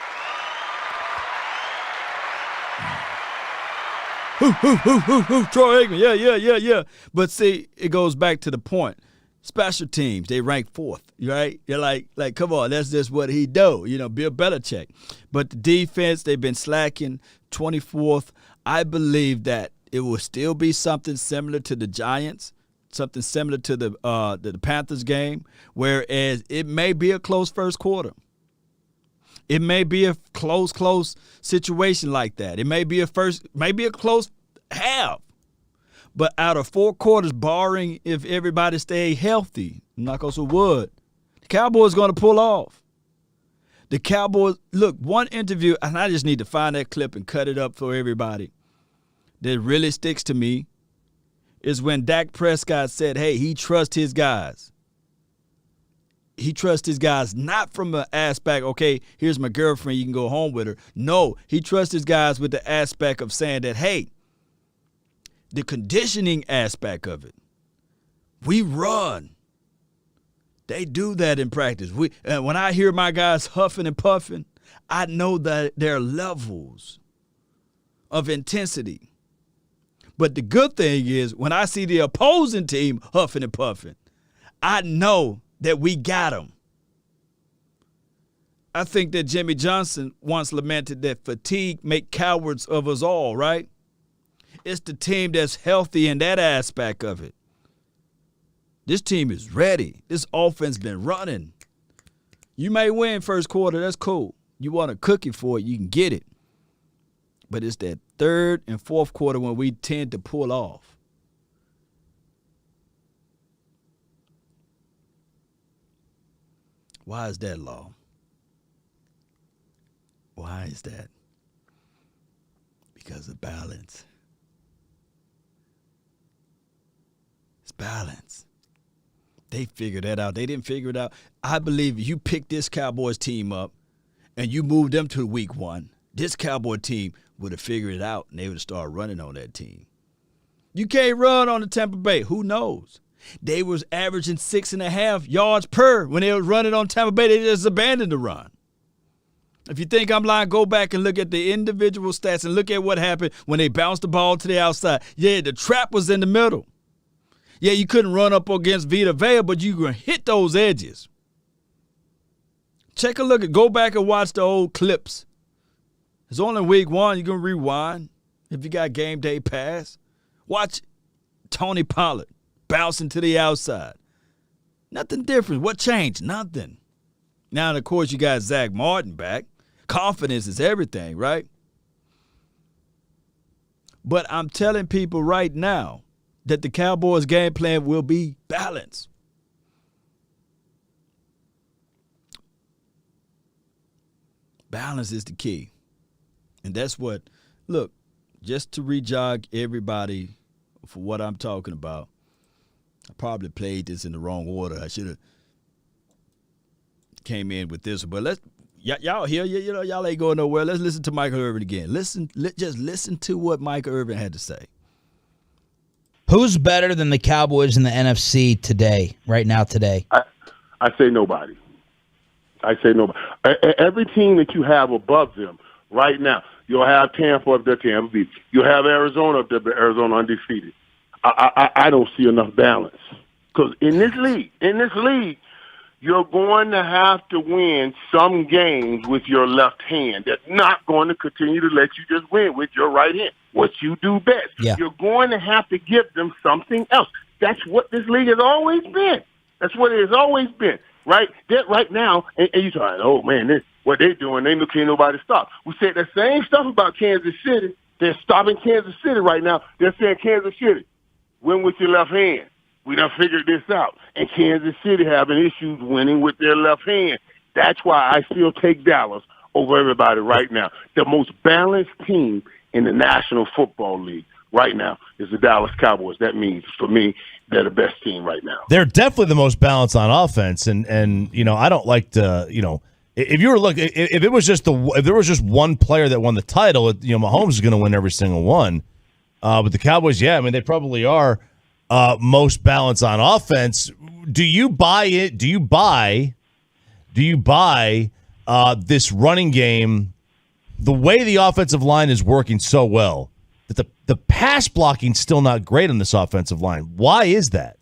S1: Troy Aikman, yeah. But see, it goes back to the point. Special teams, they rank 4th, right? You're like, come on, that's just what he do, Bill Belichick. But the defense, they've been slacking, 24th. I believe that it will still be something similar to the Giants, something similar to the Panthers game, whereas it may be a close first quarter. It may be a close situation like that. It may be a close half. But out of 4 quarters, barring if everybody stay healthy, knock on some wood, the Cowboys going to pull off. The Cowboys, look, one interview, and I just need to find that clip and cut it up for everybody, that really sticks to me, is when Dak Prescott said, hey, he trusts his guys. He trusts his guys not from the aspect, okay, here's my girlfriend, you can go home with her. No, he trusts his guys with the aspect of saying that, hey, the conditioning aspect of it. We run. They do that in practice. When I hear my guys huffing and puffing, I know that there are levels of intensity. But the good thing is when I see the opposing team huffing and puffing, I know that we got them. I think that Jimmy Johnson once lamented that fatigue make cowards of us all, right? It's the team that's healthy in that aspect of it. This team is ready. This offense been running. You may win first quarter. That's cool. You want a cookie for it, you can get it. But it's that third and fourth quarter when we tend to pull off. Why is that, Law? Why is that? Because of balance. Balance. They figured that out. They didn't figure it out. I believe if you pick this Cowboys team up and you move them to week 1, this Cowboy team would have figured it out and they would have started running on that team. You can't run on the Tampa Bay. Who knows? They was averaging 6.5 yards per when they was running on Tampa Bay. They just abandoned the run. If you think I'm lying, go back and look at the individual stats and look at what happened when they bounced the ball to the outside. Yeah, the trap was in the middle. Yeah, you couldn't run up against Vita Vea, but you could hit those edges. Go back and watch the old clips. It's only week 1. You can rewind if you got game day pass. Watch Tony Pollard bouncing to the outside. Nothing different. What changed? Nothing. Now, of course, you got Zach Martin back. Confidence is everything, right? But I'm telling people right now, that the Cowboys' game plan will be balanced. Balance is the key. And that's what, look, just to re-jog everybody for what I'm talking about, I probably played this in the wrong order. I should have came in with this. But y'all here, y'all ain't going nowhere. Let's listen to Michael Irvin again. Just listen to what Michael Irvin had to say.
S2: Who's better than the Cowboys in the NFC today, right now today?
S5: I say nobody. Every team that you have above them right now, You'll have Tampa up there, Tampa beat. You'll have Arizona up there, but Arizona undefeated. I don't see enough balance. Because in this league, you're going to have to win some games with your left hand. That's not going to continue to let you just win with your right hand, what you do best.
S2: Yeah.
S5: You're going to have to give them something else. That's what this league has always been. That's what it has always been, right? Right now, and you're talking, oh, man, what they're doing, can't nobody stop. We said the same stuff about Kansas City. They're stopping Kansas City right now. They're saying, Kansas City, win with your left hand. We done figured this out. And Kansas City having issues winning with their left hand. That's why I still take Dallas over everybody right now. The most balanced team in the National Football League right now is the Dallas Cowboys. That means, for me, they're the best team right now.
S6: They're definitely the most balanced on offense. And I don't like to, if you were looking, if there was just one player that won the title, Mahomes is going to win every single one. But the Cowboys, they probably are most balanced on offense. Do you buy it? Do you buy this running game, the way the offensive line is working so well, that the pass blocking's still not great on this offensive line? Why is that?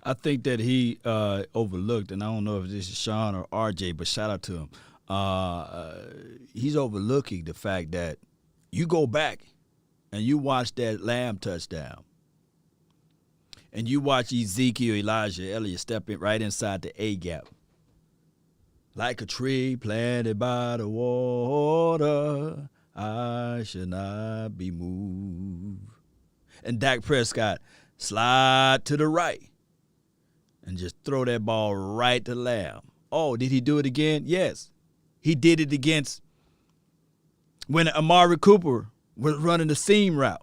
S1: I think that he overlooked, and I don't know if this is Sean or RJ, but shout out to him. He's overlooking the fact that you go back and you watch that Lamb touchdown, and you watch Ezekiel Elliott stepping right inside the A-gap. Like a tree planted by the water, I shall not be moved. And Dak Prescott slide to the right and just throw that ball right to Lamb. Oh, did he do it again? Yes. He did it against when Amari Cooper was running the seam route.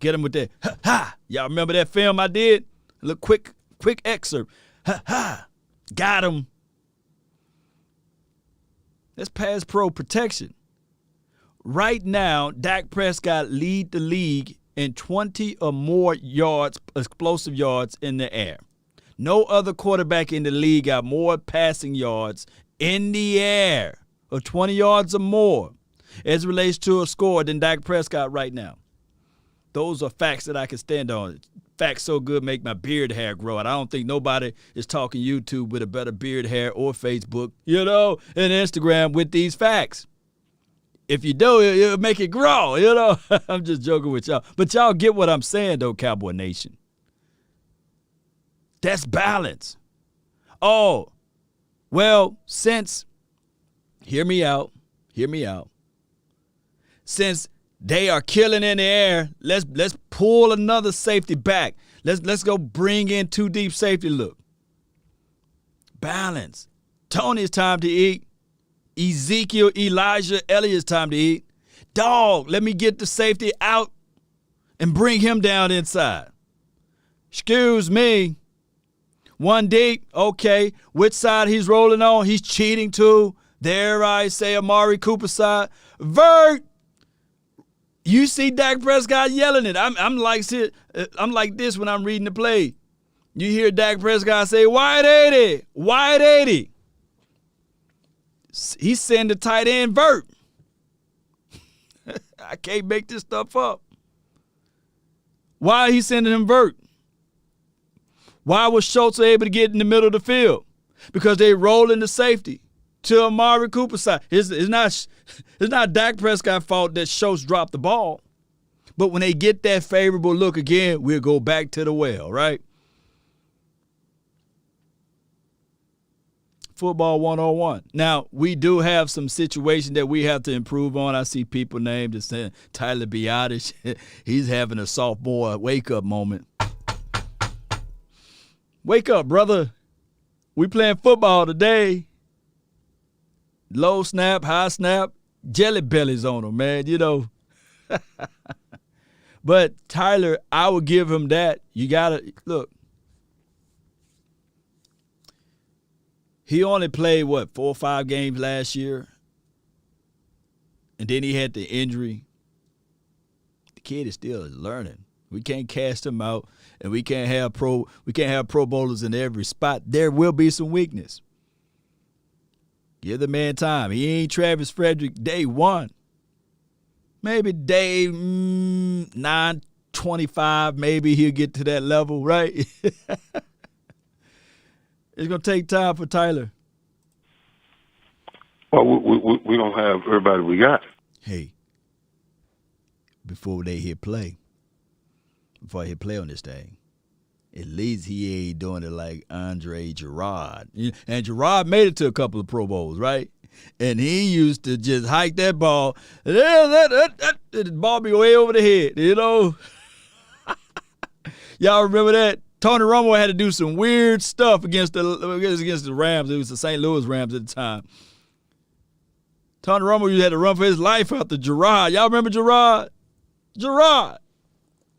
S1: Get him with that, ha. Y'all remember that film I did? A little quick excerpt. Ha. Got him. That's pass pro protection. Right now, Dak Prescott lead the league in 20 or more yards, explosive yards in the air. No other quarterback in the league got more passing yards in the air, or 20 yards or more, as it relates to a score than Dak Prescott right now. Those are facts that I can stand on. Facts so good make my beard hair grow. And I don't think nobody is talking YouTube with a better beard hair or Facebook, and Instagram with these facts. If you do, it'll make it grow, I'm just joking with y'all. But y'all get what I'm saying, though, Cowboy Nation. That's balance. Oh, well, hear me out. Since they are killing in the air, let's pull another safety back. Let's go bring in two deep safety look. Balance. Tony's time to eat. Ezekiel Elliott's time to eat. Dog, let me get the safety out and bring him down inside. Excuse me. One deep, okay. Which side he's rolling on? He's cheating to. There I say Amari Cooper side. Vert. You see Dak Prescott yelling it. I'm like this when I'm reading the play. You hear Dak Prescott say, wide 80. He's sending the tight end vert. I can't make this stuff up. Why he sending him vert? Why was Schultz able to get in the middle of the field? Because they rolling the safety to Amari Cooper's side. It's not Dak Prescott's fault that Schultz dropped the ball. But when they get that favorable look again, we'll go back to the well, right? Football 101. Now, we do have some situation that we have to improve on. I see people named as saying Tyler Biotish. He's having a sophomore wake-up moment. Wake up, brother. We playing football today. Low snap, high snap, jelly bellies on him, man, But Tyler, I would give him that. You got to, look. He only played, 4 or 5 games last year? And then he had the injury. The kid is still learning. We can't cast him out, and we can't have pro bowlers in every spot. There will be some weakness. Give the man time. He ain't Travis Frederick day one. Maybe day 9:25, maybe he'll get to that level, right? It's going to take time for Tyler.
S5: Well, we don't have everybody we got.
S1: Hey, before I hit play on this thing, at least he ain't doing it like Andre Gerard. And Gerard made it to a couple of Pro Bowls, right? And he used to just hike that ball. The ball be way over the head, you know? Y'all remember that? Tony Romo had to do some weird stuff against the Rams. It was the St. Louis Rams at the time. Tony Romo had to run for his life out to Gerard. Y'all remember Gerard?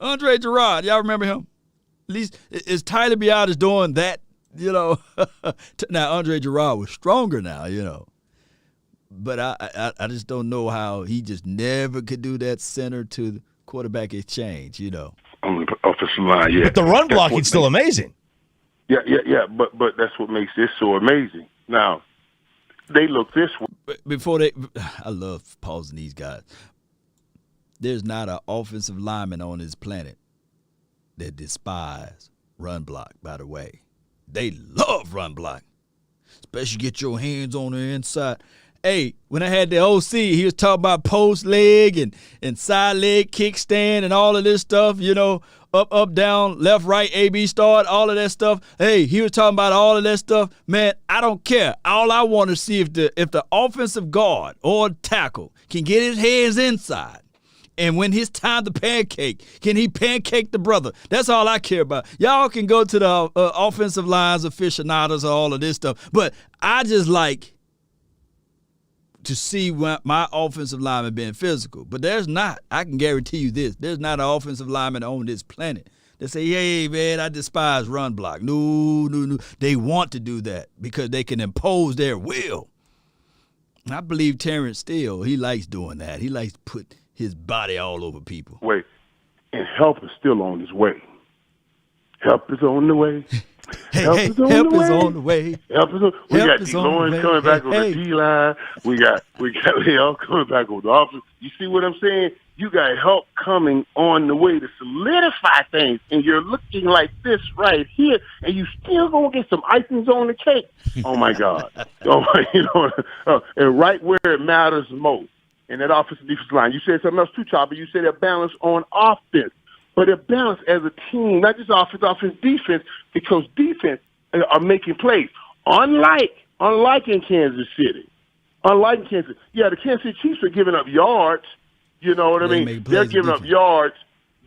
S1: Andre Gerard. Y'all remember him? At least is Tyler Biadasz doing that, you know? Now, Andre Gerard was stronger now, you know. But I just don't know how he just never could do that center to the quarterback exchange, you know.
S5: On the offensive line, yeah.
S6: But the run blocking's still amazing.
S5: Yeah. But that's what makes this so amazing. Now, they look this way.
S1: I love pausing these guys. There's not an offensive lineman on this planet that despise run block, by the way. They love run block. Especially get your hands on the inside. Hey, when I had the OC, he was talking about post leg and side leg kickstand and all of this stuff, you know, up, down, left, right, A-B start, all of that stuff. Hey, he was talking about all of that stuff. Man, I don't care. All I want to see if the offensive guard or tackle can get his hands inside. And when it's time to pancake, can he pancake the brother? That's all I care about. Y'all can go to the offensive lines, aficionados, all of this stuff. But I just like to see my offensive lineman being physical. But there's not. I can guarantee you this. There's not an offensive lineman on this planet that say, hey, man, I despise run block. No. They want to do that because they can impose their will. I believe Terrence Steele, he likes doing that. He likes to put his body all over people.
S5: Wait, and help is still on his way. Help is on the way.
S1: Help is on the way.
S5: We got D. Lawrence coming back on the D-line. We got Leon coming back on the offense. You see what I'm saying? You got help coming on the way to solidify things, and you're looking like this right here, and you still gonna get some icings on the cake. Oh my God! And right where it matters most, in that offensive defensive line. You said something else too, Chopper. You said a balance on offense. But a balance as a team, not just offense, defense, because defense are making plays. Unlike in Kansas City. The Kansas City Chiefs are giving up yards. You know what I mean? They're giving up yards,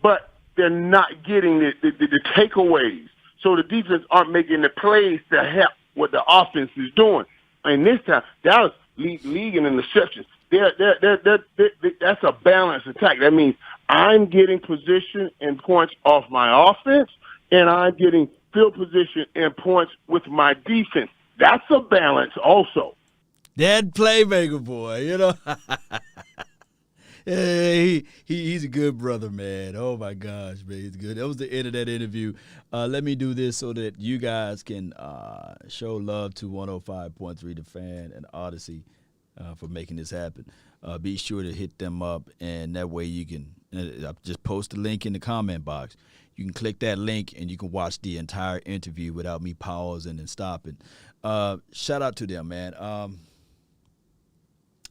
S5: but they're not getting the takeaways. So the defense aren't making the plays to help what the offense is doing. And this time, Dallas league in interceptions. That's a balanced attack. That means I'm getting position and points off my offense, and I'm getting field position and points with my defense. That's a balance also.
S1: That playmaker boy, you know. Hey, he's a good brother, man. Oh, my gosh, man, he's good. That was the end of that interview. Let me do this so that you guys can show love to 105.3 The Fan and Odyssey for making this happen. Be sure to hit them up, and that way you can just post the link in the comment box. You can click that link, and you can watch the entire interview without me pausing and stopping. Shout out to them, man.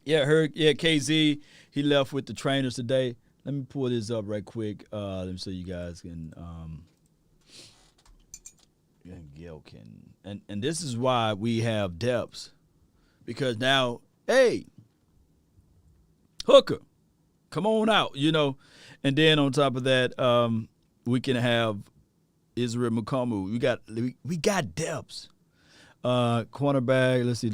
S1: KZ, he left with the trainers today. Let me pull this up right quick. Let me so you guys can Gil can. And this is why we have depths. Because now, hey, Hooker, come on out, you know. And then on top of that, we can have Israel Mukuamu. We got depths. Cornerback, let's see.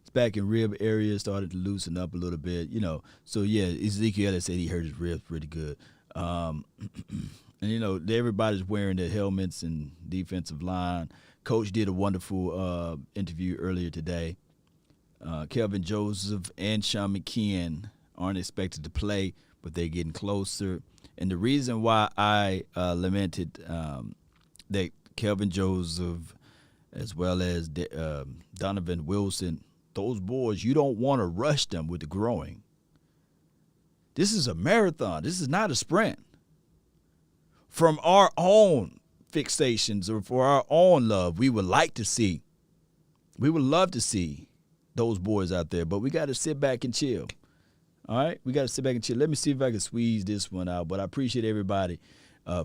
S1: It's back in rib area, started to loosen up a little bit, you know. So, yeah, Ezekiel Elliott said he hurt his ribs pretty good. And, you know, everybody's wearing their helmets and defensive line. Coach did a wonderful interview earlier today. Kelvin Joseph and Sean McKeon aren't expected to play, but they're getting closer. And the reason why I lamented that Kelvin Joseph as well as Donovan Wilson, those boys, you don't want to rush them with the growing. This is a marathon. This is not a sprint. From our own fixations or for our own love, we would love to see those boys out there, but we got to sit back and chill. All right? We got to sit back and chill. Let me see if I can squeeze this one out, but I appreciate everybody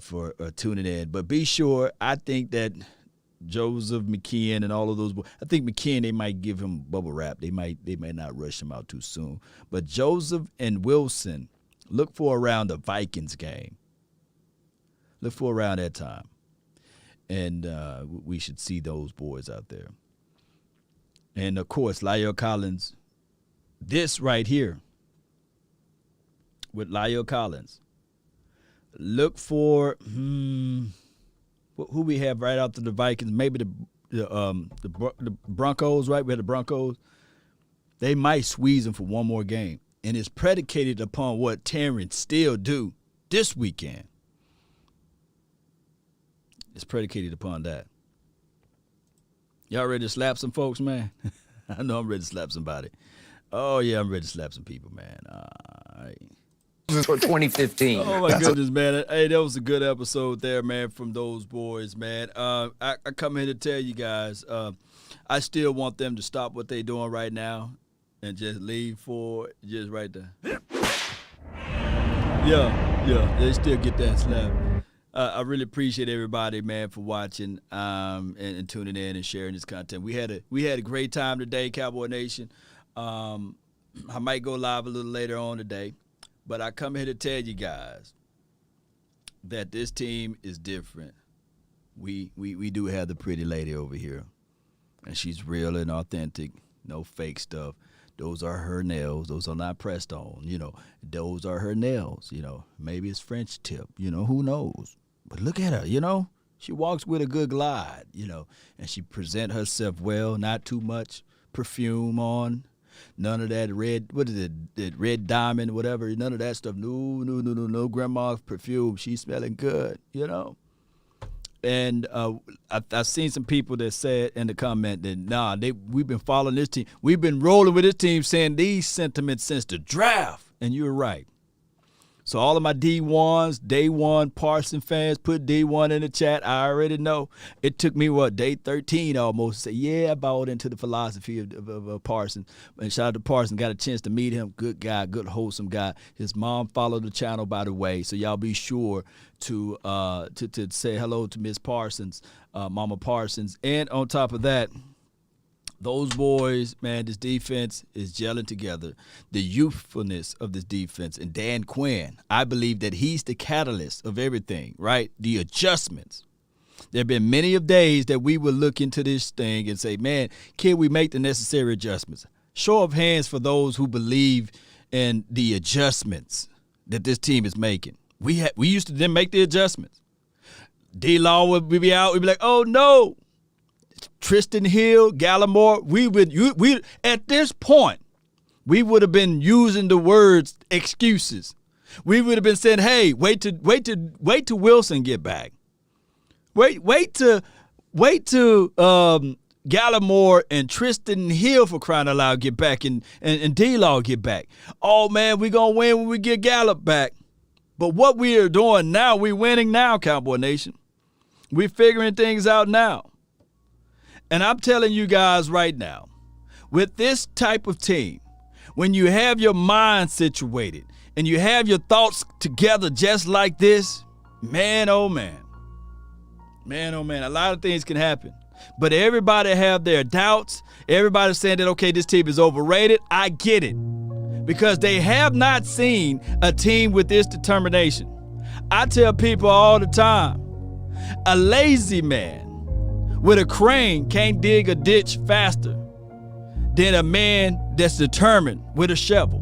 S1: for tuning in. But be sure, I think that Joseph McKeon and all of those boys, I think McKeon, they might give him bubble wrap. They might not rush him out too soon. But Joseph and Wilson, look for around the Vikings game. Look for around that time. And we should see those boys out there. And, of course, La'el Collins, this right here with La'el Collins. Look for who we have right after the Vikings. Maybe the Broncos, right? We had the Broncos. They might squeeze them for one more game. And it's predicated upon what Terrence Steele do this weekend. It's predicated upon that. Y'all ready to slap some folks, man? I know I'm ready to slap somebody. Oh, yeah, I'm ready to slap some people, man. All right.
S10: For 2015.
S1: Oh, my goodness, man. Hey, that was a good episode there, man, from those boys, man. I come here to tell you guys, I still want them to stop what they're doing right now and just leave forward, just right there. Yeah, they still get that slap. I really appreciate everybody, man, for watching and tuning in and sharing this content. We had a great time today, Cowboy Nation. I might go live a little later on today, but I come here to tell you guys that this team is different. We do have the pretty lady over here, and she's real and authentic, no fake stuff. Those are her nails. Those are not pressed on. Those are her nails. Maybe it's French tip. Who knows? But look at her, she walks with a good glide, and she present herself well, not too much perfume on, none of that red, what is it, that red diamond, whatever, none of that stuff. No grandma's perfume. She's smelling good, And I've seen some people that said in the comment that, we've been following this team. We've been rolling with this team saying these sentiments since the draft. And you're right. So all of my D1s, Day 1 Parson fans, put D1 in the chat. I already know. It took me, day 13 almost to say, yeah, I bought into the philosophy of Parson. And shout out to Parson. Got a chance to meet him. Good guy, good, wholesome guy. His mom followed the channel, by the way. So y'all be sure to say hello to Miss Parsons, Mama Parsons. And on top of that, those boys, man, this defense is gelling together. The youthfulness of this defense. And Dan Quinn, I believe that he's the catalyst of everything, right? The adjustments. There have been many of days that we would look into this thing and say, man, can we make the necessary adjustments? Show of hands for those who believe in the adjustments that this team is making. We used to then make the adjustments. D-Law would be out. We'd be like, oh, no. Tristan Hill, Gallimore, we at this point, we would have been using the words excuses. We would have been saying, hey, wait till Wilson get back. Wait till Gallimore and Tristan Hill, for crying out loud, get back and D-Law get back. Oh, man, we're going to win when we get Gallup back. But what we are doing now, we're winning now, Cowboy Nation. We're figuring things out now. And I'm telling you guys right now, with this type of team, when you have your mind situated and you have your thoughts together just like this, man, oh man, a lot of things can happen. But everybody have their doubts. Everybody's saying that, okay, this team is overrated. I get it. Because they have not seen a team with this determination. I tell people all the time, a lazy man with a crane can't dig a ditch faster than a man that's determined with a shovel.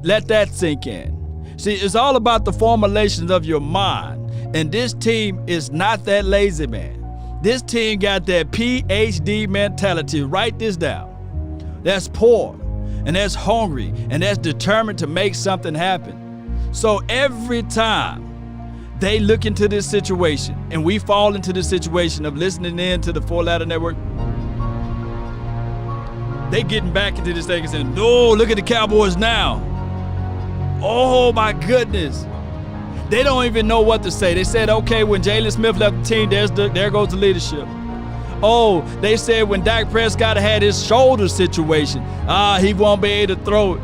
S1: Let that sink in. See, it's all about the formulations of your mind. And this team is not that lazy, man. This team got that PhD mentality. Write this down. That's poor, and that's hungry, and that's determined to make something happen. So every time they look into this situation, and we fall into the situation of listening in to the Four Ladder Network, they getting back into this thing and saying, no, look at the Cowboys now. Oh, my goodness. They don't even know what to say. They said, okay, when Jalen Smith left the team, there goes the leadership. Oh, they said when Dak Prescott had his shoulder situation, he won't be able to throw it.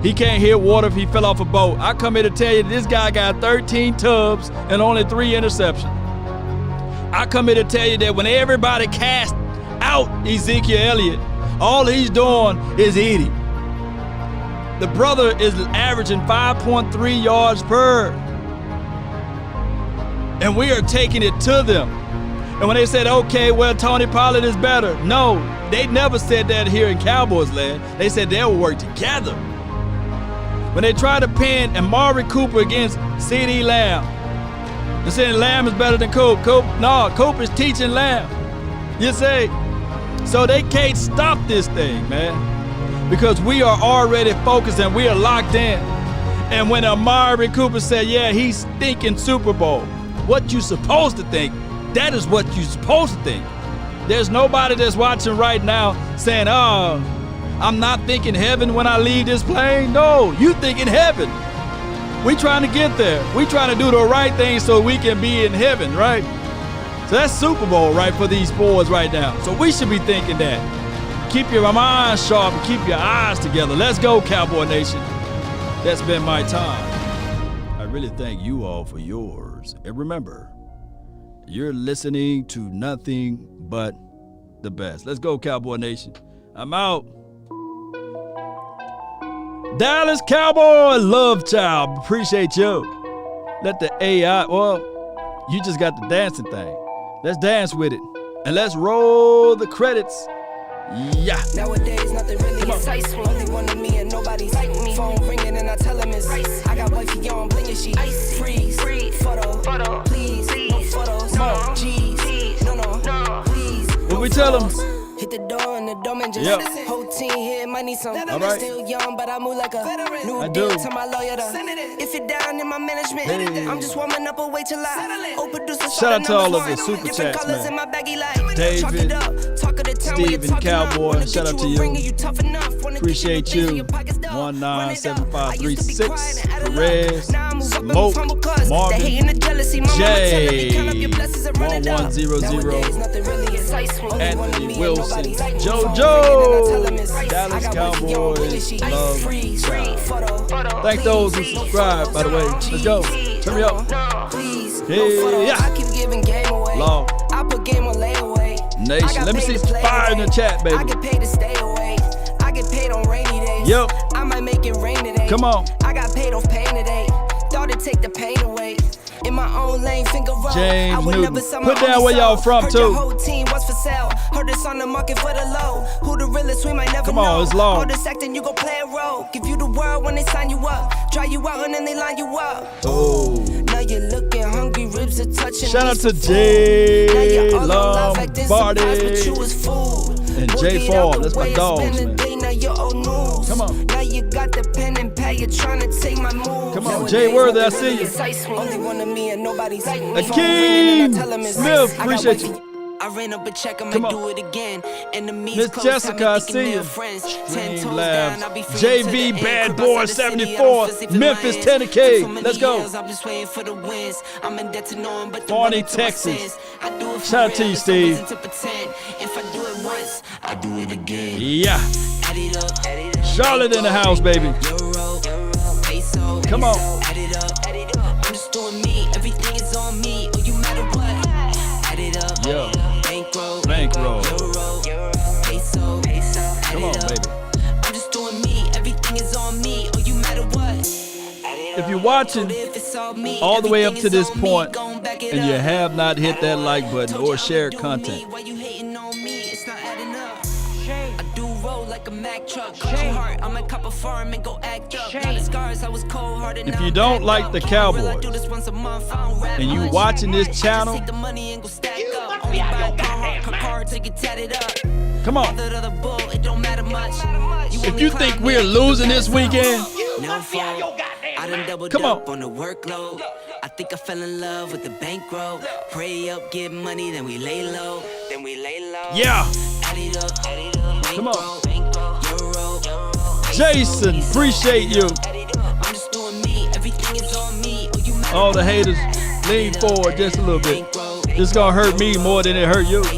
S1: He can't hit water if he fell off a boat. I come here to tell you this guy got 13 tubs and only 3 interceptions. I come here to tell you that when everybody cast out Ezekiel Elliott, all he's doing is eating. The brother is averaging 5.3 yards per. And we are taking it to them. And when they said, okay, well, Tony Pollard is better. No, they never said that here in Cowboys land. They said they'll work together. When they tried to pin Amari Cooper against C.D. Lamb, they said Lamb is better than Coop. Coop is teaching Lamb. You see? So they can't stop this thing, man, because we are already focused and we are locked in. And when Amari Cooper said, yeah, he's thinking Super Bowl, what you supposed to think, that is what you supposed to think. There's nobody that's watching right now saying, oh, I'm not thinking heaven when I leave this plane. No, you thinking heaven. We trying to get there. We trying to do the right thing so we can be in heaven, right? So that's Super Bowl, right, for these boys right now. So we should be thinking that. Keep your minds sharp and keep your eyes together. Let's go, Cowboy Nation. That's been my time. I really thank you all for yours. And remember, you're listening to nothing but the best. Let's go, Cowboy Nation. I'm out. Dallas Cowboy love child. Appreciate you. Let the AI, well, you just got the dancing thing. Let's dance with it. And let's roll the credits. Yeah.
S11: Nowadays, nothing really excites me. Only one of me and nobody's like me. Phone ringing and I tell him it's ice. I got wifey on blinging, she freeze. Photo, please. No photos, no G's. No, please.
S1: What we tell them?
S11: Hit the door and the domain just whole team here might need some.
S1: All right.
S11: Still young, but I move like a new deal to my lawyer. If you're down in my management, I'm just warming up a way till I producer.
S1: Shout out to all of the super chats, man. David, Steven, Cowboy, shout out to you. Appreciate you. 197536, Perez, Smoke, Marvin, Jay, 1100, Anthony Wilson, JoJo, Dallas Cowboys, love. Thank those who subscribe, by the way. Let's go. Turn me up. Yeah. Long. Nation. Let me see some fire in the chat, baby.
S11: I get paid to stay away. I get paid on rainy days.
S1: Yep.
S11: I might make it rain today.
S1: Come on.
S11: I got paid off pain today. Thought it'd take the pain away. In my own lane, finger roll.
S1: James
S11: I would
S1: Newton.
S11: never sell
S1: Put
S11: my
S1: down
S11: only
S1: where y'all
S11: soul.
S1: from,
S11: Heard
S1: too.
S11: Your whole team was for sale. Heard it's on the market for the low. Who the realest, we might never
S1: Come
S11: know.
S1: on, it's long.
S11: All this acting, you gon' play a role. Give you the world when they sign you up. Try you out and then they line you up.
S1: Oh.
S11: Now you're looking hungry, ribs are touching.
S1: Shout out to Jay Lombardi
S11: but you was food.
S1: and Jay Farm. That's my dogs, man.
S11: Now you're old news.
S1: Come on.
S11: Now you got the pen and pad, you're trying to take my move.
S1: Come on, Jay Worthy, I see you.
S11: Only one of me and nobody's like me.
S1: Akeem Smith, appreciate you.
S11: I ran up a check, I
S1: Come
S11: might
S1: on.
S11: do it again.
S1: Miss Jessica, I see you. Stream Labs. JV Bad Boy 74. Memphis Tennessee. Let's go. Barney, Texas. Shout out to you, Steve.
S11: If I do it once, I do it again.
S1: Yeah. Charlotte in the house, baby. Come on.
S11: I'm just doing me, everything is on me. Oh, you matter what? Add it up.
S1: Yeah.
S11: Bankroll.
S1: Come on, baby.
S11: I'm just doing me, everything is on me. Oh, you matter what?
S1: If you're watching all the way up to this point and you have not hit that like button or shared content, if you don't like the Cowboys and you watching this channel, come on. If you think we're losing this weekend, come on.
S11: On the workload. I think I fell in love with the bankroll. Pray up, get money, then we lay low.
S1: Yeah. Come on. Jason, appreciate you. All the haters, lean forward just a little bit. This is gonna hurt me more than it hurt you.
S11: I'm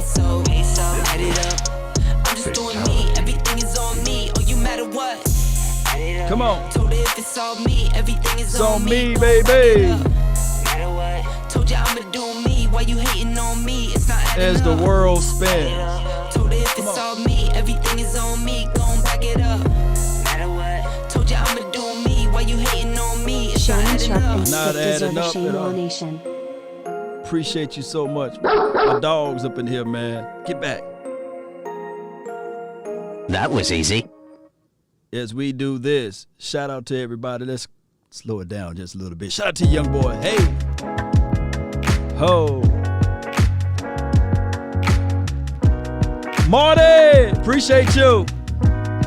S11: just doing me, everything is on me, or you matter what.
S1: Come on.
S11: Told her if it's all me, everything is
S1: on me, baby.
S11: Matter what. Told you I'ma do me, why you hating on me? It's not
S1: as the world spins.
S11: Told her if it's all me, everything is on me, gon' back it up. Matter what. Told you I'ma do me, why you hating on me? It's not adding up.
S1: Not adding up at all.
S4: Nation.
S1: Appreciate you so much. My dog's up in here, man. Get back.
S10: That was easy.
S1: As we do this, shout out to everybody. Let's slow it down just a little bit. Shout out to young boy. Hey. Ho. Marty, appreciate you.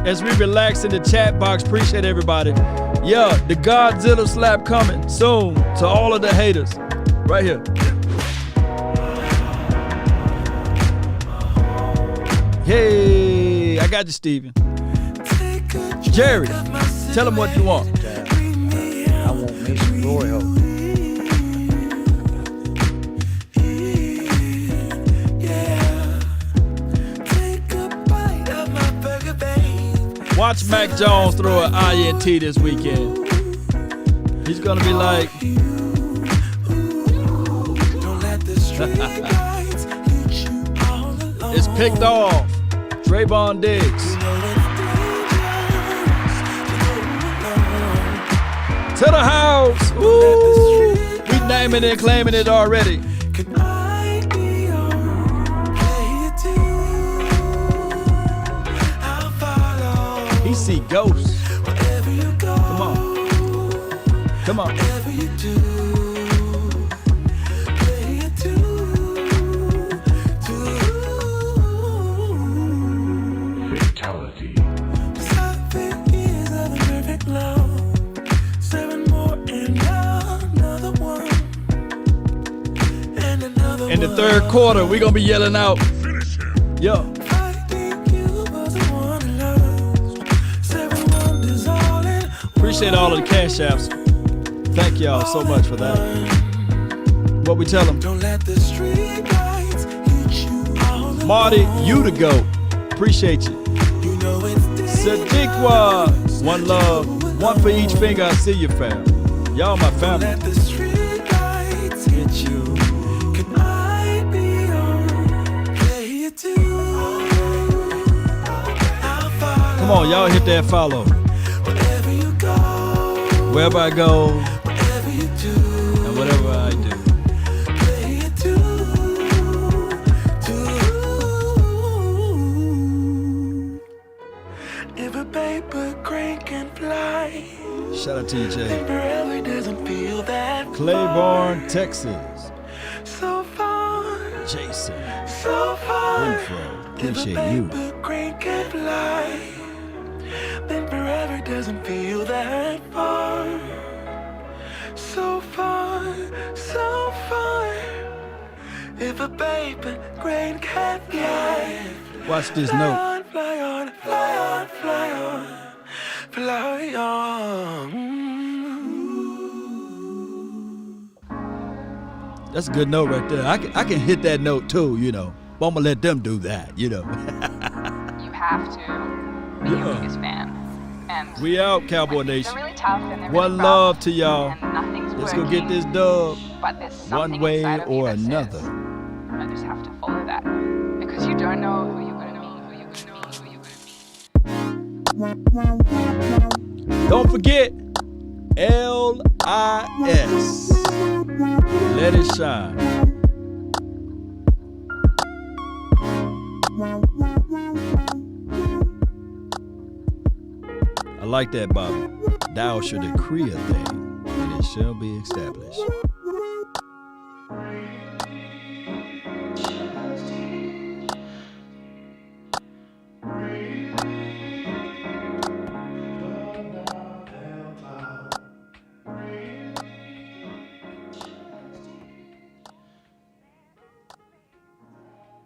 S1: As we relax in the chat box, appreciate everybody. Yeah, the Godzilla slap coming soon to all of the haters. Right here. Hey, I got you, Steven. Jerry, tell him what you want.
S12: I want me some glory hole.
S1: Watch Mac Jones throw an INT this weekend. He's gonna be like, it's picked off. Trayvon Diggs. To the house. Woo. We naming it and claiming it already. He see ghosts. Come on. Come on.
S13: Fatality.
S1: In the third quarter, we're going to be yelling out. Yo. Appreciate all of the cash apps. Thank y'all so much for that. What we tell them? Marty, you the GOAT. Appreciate you. Sadiqwa, one love, one for each finger. I see you, fam. Y'all my family. Come on, y'all hit that follow. Wherever I go, and whatever I do.
S11: If a paper crane can fly,
S1: shout out to you, Jay.
S11: really doesn't feel that
S1: Claiborne,
S11: far.
S1: Texas.
S11: So far,
S1: Jason.
S11: so far.
S1: Info. Appreciate you.
S11: Crane can fly, then forever doesn't feel that far. So far, so far. If a paper crane can fly,
S1: watch this
S11: fly
S1: note.
S11: on, fly on, fly on, fly on, fly on.
S1: That's a good note right there. I can hit that note too, you know. But I'm gonna let them do that, you know.
S14: You have to be your biggest fan. And
S1: we out, Cowboy Nation.
S14: really tough and they're
S1: One
S14: really
S1: love
S14: rough,
S1: to y'all.
S14: and nothing's
S1: Let's go
S14: working,
S1: get this dub
S14: but there's
S1: one
S14: something
S1: way
S14: inside of you
S1: or
S14: that says,
S1: another.
S14: I just have to follow that because you don't know who you're gonna be.
S1: Don't forget LIS. Let it shine. I like that, Bobby. Thou shall decree a thing, and it shall be established.